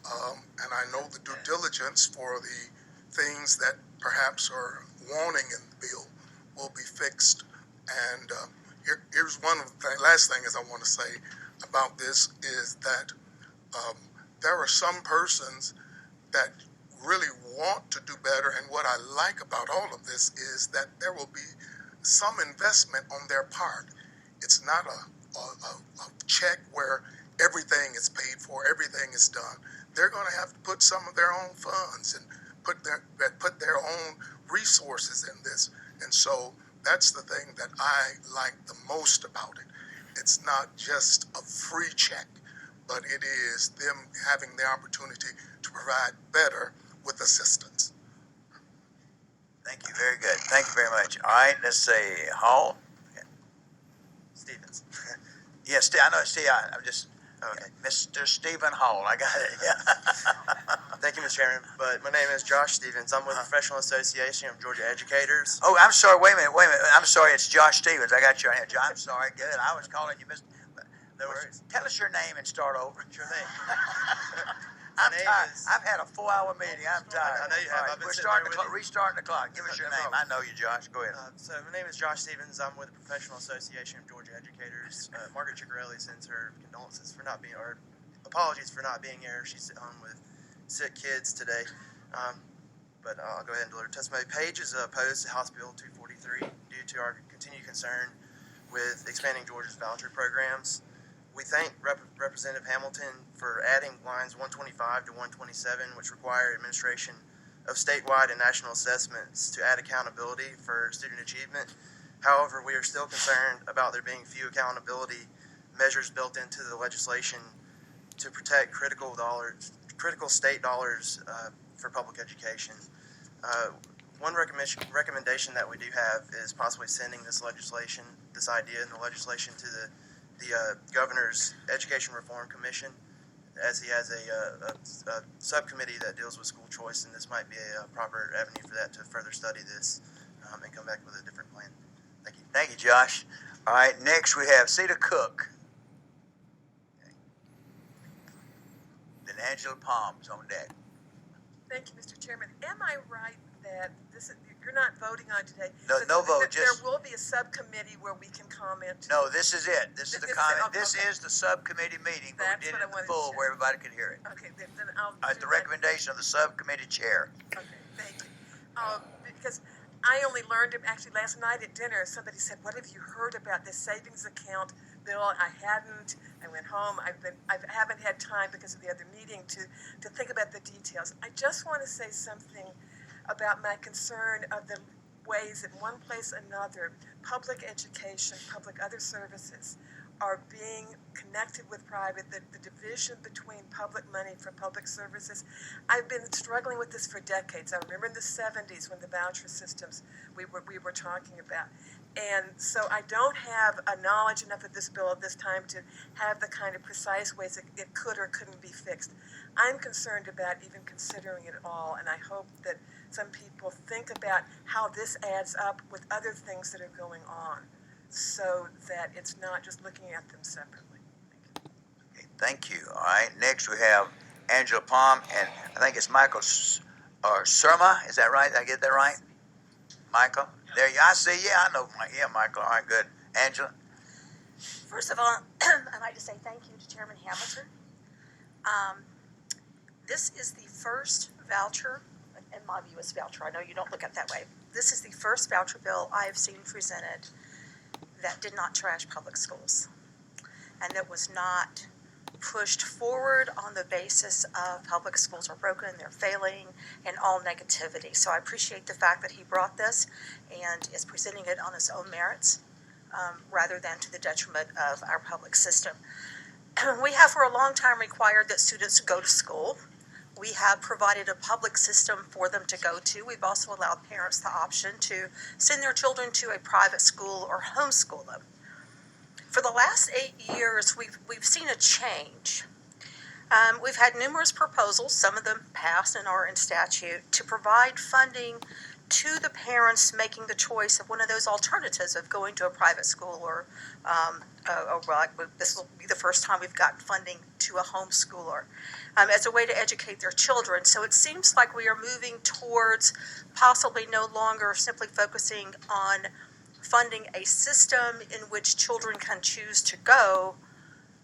And I know the due diligence for the things that perhaps are wanting in the bill will be fixed. And here's one of the last things I want to say about this is that there are some persons that really want to do better, and what I like about all of this is that there will be some investment on their part. It's not a check where everything is paid for, everything is done. They're going to have to put some of their own funds and put their own resources in this. And so that's the thing that I like the most about it. It's not just a free check, but it is them having the opportunity to provide better with assistance. Thank you. Very good. Thank you very much. All right. Let's say Hall. Stevens. Yes, I know. See, I'm just okay. Mr. Stephen Hall. I got it. Yeah. Thank you, Mr. Chairman. But my name is Josh Stevens. I'm with the Professional Association of Georgia Educators. Oh, I'm sorry. Wait a minute. I'm sorry. It's Josh Stevens. I got your name. I'm sorry. Good. I was calling you Mr. No worries. Tell us your name and start over. Sure thing. I'm tired. I've had a 4-hour meeting. I'm tired. I know you have. Right, I've been we're sitting starting there the clock. with you. Restarting the clock. Give us your No name. problem. I know you, Josh. Go ahead. So my name is Josh Stevens. I'm with the Professional Association of Georgia Educators. Margaret Ciccarelli sends her condolences for not being, or apologies for not being here. She's home with sick kids today. But I'll go ahead and deliver testimony. Page is opposed to House Bill 243 due to our continued concern with expanding Georgia's voucher programs. We thank Representative Hamilton for adding lines 125 to 127, which require administration of statewide and national assessments to add accountability for student achievement. However, we are still concerned about there being few accountability measures built into the legislation to protect critical state dollars for public education. One recommendation that we do have is possibly sending this idea in the legislation to the governor's Education Reform Commission, as he has a subcommittee that deals with school choice, and this might be a proper avenue for that to further study this and come back with a different plan. Thank you. Thank you, Josh. All right, next we have Cedar Cook. Then Angela Palms on deck. Thank you, Mr. Chairman. Am I right that you're not voting on today? No, So no vote. There Just will be a subcommittee where we can comment. no. This is it. This is the comment. Okay, This okay. is the subcommittee meeting, but That's we did what it I in wanted to full check. where everybody could hear it. Okay, then I'll. At the recommendation of the subcommittee chair. Okay, thank you. Because I only learned it actually last night at dinner. Somebody said, "What have you heard about this savings account bill?" I hadn't. I went home. I haven't had time because of the other meeting to think about the details. I just want to say something about my concern of the ways in one place or another public education, public other services are being connected with private, the division between public money for public services. I've been struggling with this for decades. I remember in the 70s when the voucher systems we were talking about. And so I don't have a knowledge enough of this bill at this time to have the kind of precise ways it could or couldn't be fixed. I'm concerned about even considering it all, and I hope that some people think about how this adds up with other things that are going on, so that it's not just looking at them separately. Okay, thank you. All right. Next we have Angela Palm, and I think it's Michael Surma. Is that right? Did I get that right? Michael? There you I see. Yeah, I know. Yeah, Michael. All right, good. Angela? First of all, I'd like to say thank you to Chairman Hamilton. This is the first voucher, in my view it's voucher, I know you don't look at it that way. This is the first voucher bill I have seen presented that did not trash public schools, and that was not pushed forward on the basis of public schools are broken, they're failing, and all negativity. So I appreciate the fact that he brought this and is presenting it on his own merits, rather than to the detriment of our public system. We have for a long time required that students go to school. We have provided a public system for them to go to. We've also allowed parents the option to send their children to a private school or homeschool them. For the last 8 years, we've seen a change. We've had numerous proposals, some of them passed and are in statute, to provide funding to the parents making the choice of one of those alternatives of going to a private school or this will be the first time we've gotten funding to a homeschooler as a way to educate their children. So it seems like we are moving towards possibly no longer simply focusing on funding a system in which children can choose to go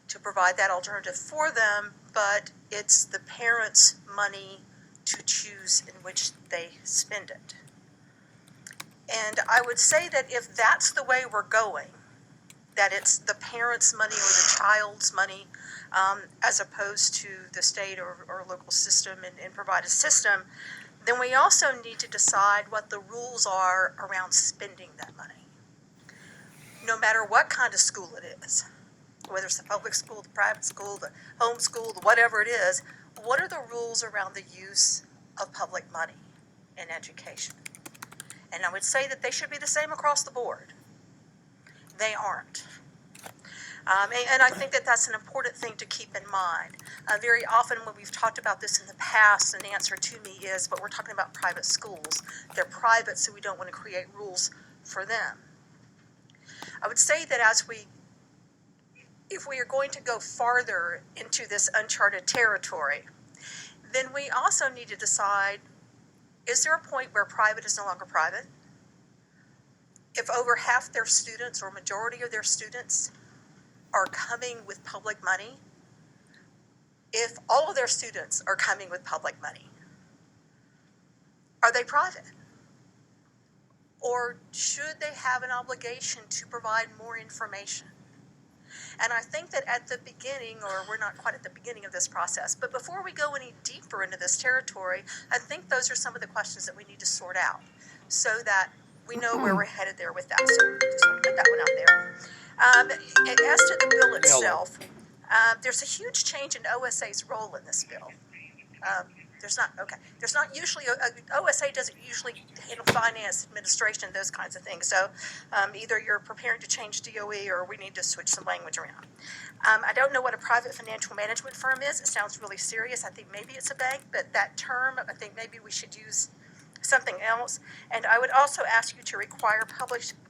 to provide that alternative for them, but it's the parents' money to choose in which they spend it. And I would say that if that's the way we're going, that it's the parents' money or the child's money, as opposed to the state or local system and provide a system, then we also need to decide what the rules are around spending that money. No matter what kind of school it is, whether it's the public school, the private school, the home school, whatever it is, what are the rules around the use of public money in education? And I would say that they should be the same across the board. They aren't. And I think that that's an important thing to keep in mind. Very often when we've talked about this in the past, an answer to me is, but we're talking about private schools. They're private, so we don't want to create rules for them. I would say that if we are going to go farther into this uncharted territory, then we also need to decide, is there a point where private is no longer private? If over half their students or majority of their students are coming with public money, if all of their students are coming with public money, are they private? Or should they have an obligation to provide more information? And I think that at the beginning, or we're not quite at the beginning of this process, but before we go any deeper into this territory, I think those are some of the questions that we need to sort out so that we know where we're headed there with that. So just want to put that one out there. As to the bill itself, there's a huge change in OSA's role in this bill. There's not, okay. There's not usually, OSA doesn't usually handle finance, administration, those kinds of things. So either you're preparing to change DOE or we need to switch some language around. I don't know what a private financial management firm is. It sounds really serious. I think maybe it's a bank, but that term, I think maybe we should use something else. And I would also ask you to require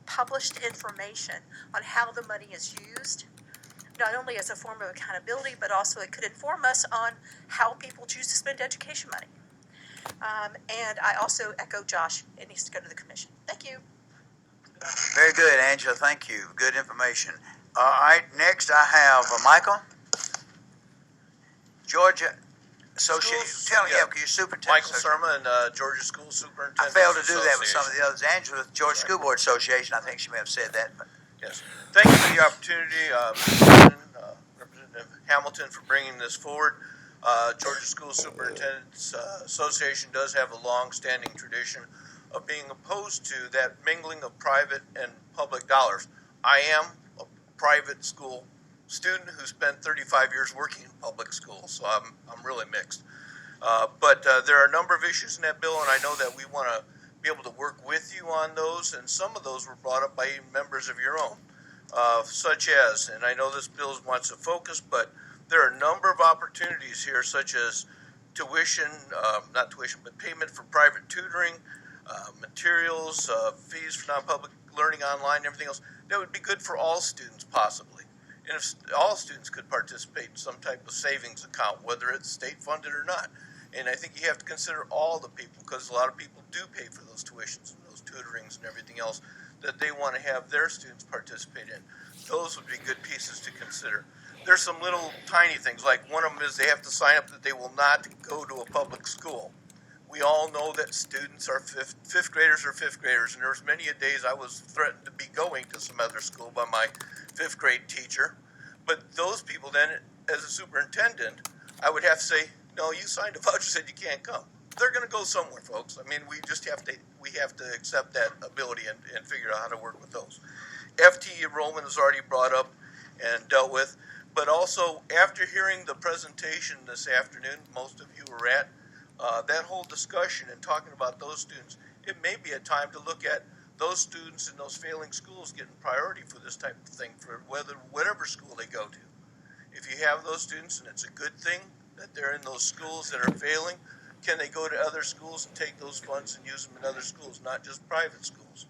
published information on how the money is used, not only as a form of accountability, but also it could inform us on how people choose to spend education money. And I also echo Josh, it needs to go to the commission. Thank you. Very good, Angela. Thank you. Good information. All right, next I have Michael. Georgia Association. Tell me, you're superintendent. Michael Surma, Georgia School Superintendent. I failed to do that with some of the others. Angela with Georgia School Board Association. I think she may have said that. But. Yes. Thank you for the opportunity, Representative Hamilton, for bringing this forward. Georgia School Superintendents Association does have a long-standing tradition of being opposed to that mingling of private and public dollars. I am a private school student who spent 35 years working in public schools, so I'm really mixed. But there are a number of issues in that bill, and I know that we want to be able to work with you on those, and some of those were brought up by members of your own, such as, and I know this bill wants to focus, but there are a number of opportunities here, such as tuition, not tuition, but payment for private tutoring, materials, fees for non-public learning online, everything else. That would be good for all students, possibly. And if all students could participate in some type of savings account, whether it's state-funded or not. And I think you have to consider all the people, because a lot of people do pay for those tuitions and those tutorings and everything else that they want to have their students participate in. Those would be good pieces to consider. There's some little tiny things, like one of them is they have to sign up that they will not go to a public school. We all know that students are fifth graders are fifth graders, and there was many a days I was threatened to be going to some other school by my fifth grade teacher. But those people then, as a superintendent, I would have to say, no, you signed a voucher, said you can't come. They're going to go somewhere, folks. I mean, we have to accept that ability and figure out how to work with those. FTE enrollment is already brought up and dealt with, but also after hearing the presentation this afternoon, most of you were at, that whole discussion and talking about those students, it may be a time to look at those students in those failing schools getting priority for this type of thing for whatever school they go to. If you have those students and it's a good thing that they're in those schools that are failing, can they go to other schools and take those funds and use them in other schools, not just private schools?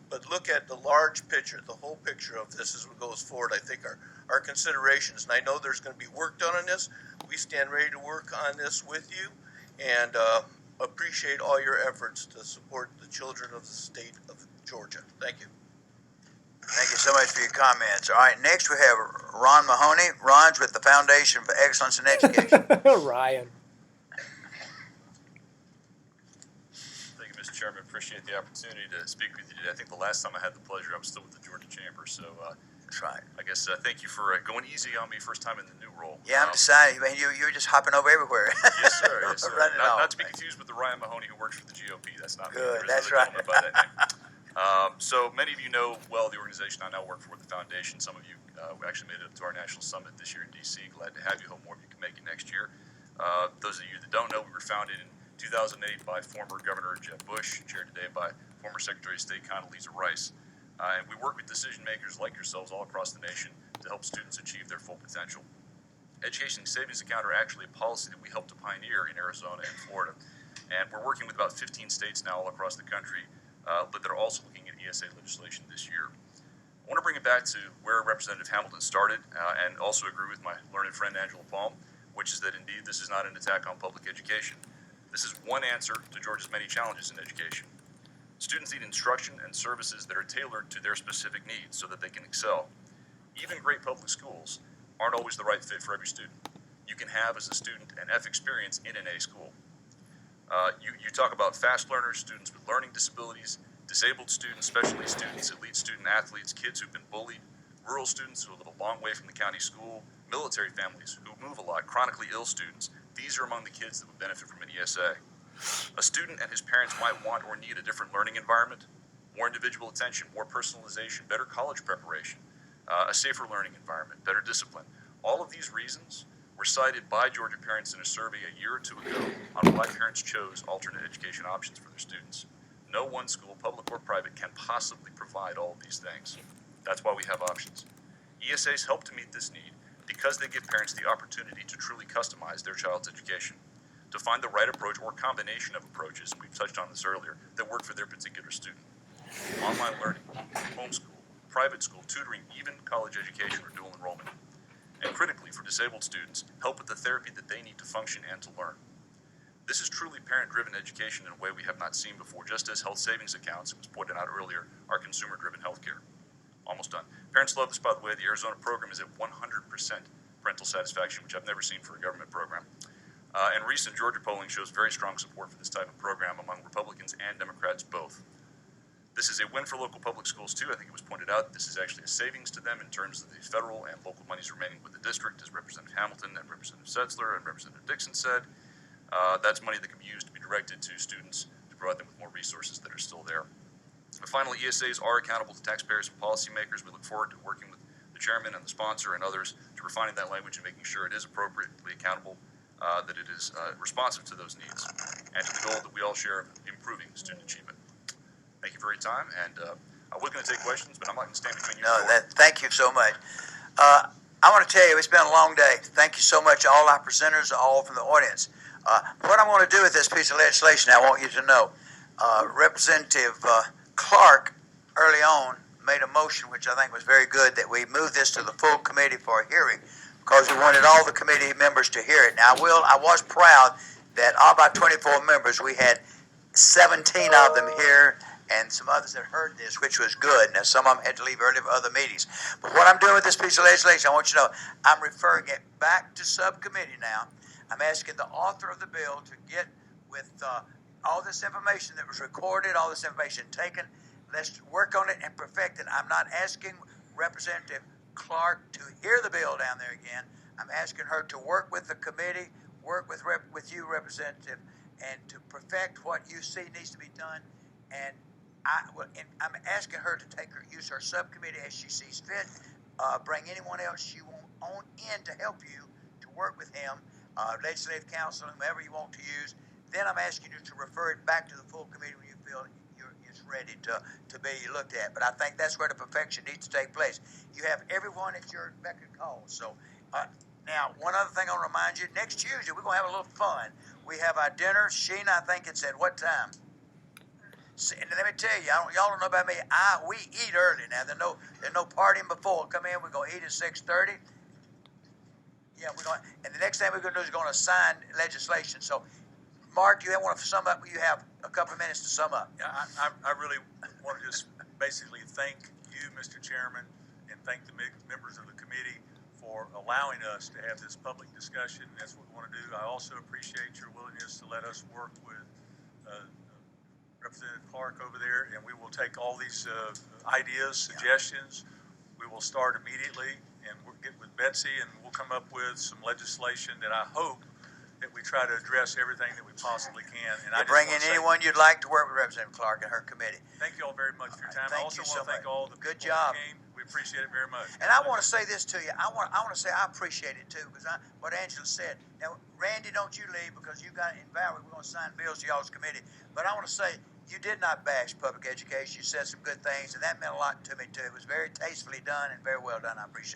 But look at the large picture, the whole picture of this as it goes forward, I think our considerations. And I know there's going to be work done on this. We stand ready to work on this with you and appreciate all your efforts to support the children of the state of Georgia. Thank you. Thank you so much for your comments. All right, next we have Ron Mahoney. Ron's with the Foundation for Excellence in Education. Ryan. Thank you, Mr. Chairman. Appreciate the opportunity to speak with you today. I think the last time I had the pleasure, I was still with the Georgia Chamber. So that's right. I guess thank you for going easy on me first time in the new role. Yeah, I'm deciding. Man, you're just hopping over everywhere. Yes, sir. Yes, sir. Not to be confused with the Ryan Mahoney who works for the GOP. That's not good. Me. That's right. By that name. So many of you know well the organization I now work for, the Foundation. Some of you actually made it up to our national summit this year in D.C. Glad to have you. Hope more of you can make it next year. Those of you that don't know, we were founded in 2008 by former Governor Jeb Bush, chaired today by former Secretary of State Condoleezza Rice. And we work with decision makers like yourselves all across the nation to help students achieve their full potential. Education savings account are actually a policy that we helped to pioneer in Arizona and Florida. And we're working with about 15 states now all across the country, but they're also looking at ESA legislation this year. I want to bring it back to where Representative Hamilton started and also agree with my learned friend Angela Palm, which is that indeed this is not an attack on public education. This is one answer to Georgia's many challenges in education. Students need instruction and services that are tailored to their specific needs so that they can excel. Even great public schools aren't always the right fit for every student. You can have, as a student, an F experience in an A school. You talk about fast learners, students with learning disabilities, disabled students, special needs students, elite student athletes, kids who've been bullied, rural students who live a long way from the county school, military families who move a lot, chronically ill students. These are among the kids that would benefit from an ESA. A student and his parents might want or need a different learning environment, more individual attention, more personalization, better college preparation, a safer learning environment, better discipline. All of these reasons were cited by Georgia parents in a survey a year or two ago on why parents chose alternate education options for their students. No one school, public or private, can possibly provide all of these things. That's why we have options. ESAs help to meet this need because they give parents the opportunity to truly customize their child's education, to find the right approach or combination of approaches, and we've touched on this earlier, that work for their particular student. Online learning, homeschool, private school, tutoring, even college education or dual enrollment. And critically, for disabled students, help with the therapy that they need to function and to learn. This is truly parent-driven education in a way we have not seen before, just as health savings accounts, it was pointed out earlier, are consumer-driven healthcare. Almost done. Parents love this, by the way. The Arizona program is at 100% parental satisfaction, which I've never seen for a government program. And recent Georgia polling shows very strong support for this type of program among Republicans and Democrats both. This is a win for local public schools, too. I think it was pointed out this is actually a savings to them in terms of the federal and local monies remaining with the district, as Representative Hamilton and Representative Setzler and Representative Dixon said. That's money that can be used to be directed to students to provide them with more resources that are still there. And finally, ESAs are accountable to taxpayers and policymakers. We look forward to working with the chairman and the sponsor and others to refining that language and making sure it is appropriately accountable, that it is responsive to those needs, and to the goal that we all share of improving student achievement. Thank you for your time, and I was going to take questions, but I'm not going to stand between you. Thank you so much. I want to tell you, it's been a long day. Thank you so much, all our presenters, all from the audience. What I'm going to do with this piece of legislation, I want you to know, Representative Clark early on made a motion, which I think was very good, that we move this to the full committee for a hearing because we wanted all the committee members to hear it. Now, I was proud that of our 24 members, we had 17 of them here and some others that heard this, which was good. Now, some of them had to leave early for other meetings. But what I'm doing with this piece of legislation, I want you to know, I'm referring it back to subcommittee now. I'm asking the author of the bill to get with all this information that was recorded, all this information taken. Let's work on it and perfect it. I'm not asking Representative Clark to hear the bill down there again. I'm asking her to work with the committee, work with you, Representative, and to perfect what you see needs to be done. And I'm asking her to use her subcommittee as she sees fit. Bring anyone else she wants on in to help you to work with him, legislative council, whomever you want to use. Then I'm asking you to refer it back to the full committee when you feel it's ready to be looked at. But I think that's where the perfection needs to take place. You have everyone at your beck and call. So now, one other thing I want to remind you, next Tuesday we're going to have a little fun. We have our dinner. Sheena, I think it's at what time? And let me tell you, y'all don't know about me. We eat early now. There's no partying before. Come in, we're going to eat at 6:30. Yeah, and the next thing we're going to do is going to sign legislation. So, Mark, you want to sum up? You have a couple of minutes to sum up. Yeah, I really want to just basically thank you, Mr. Chairman, and thank the members of the committee for allowing us to have this public discussion. That's what we want to do. I also appreciate your willingness to let us work with Representative Clark over there, and we will take all these ideas, suggestions. We will start immediately, and we'll get with Betsy, and we'll come up with some legislation that I hope that we try to address everything that we possibly can. And I bring in anyone you'd like to work with Representative Clark and her committee. Thank you all very much for your time. I also want to thank all the good people job. who came. We appreciate it very much. And I want to say this to you. I want to say I appreciate it too, because what Angela said. Now, Randy, don't you leave because you got in Valerie. We're going to sign bills to y'all's committee. But I want to say you did not bash public education. You said some good things, and that meant a lot to me too. It was very tastefully done and very well done. I appreciate it.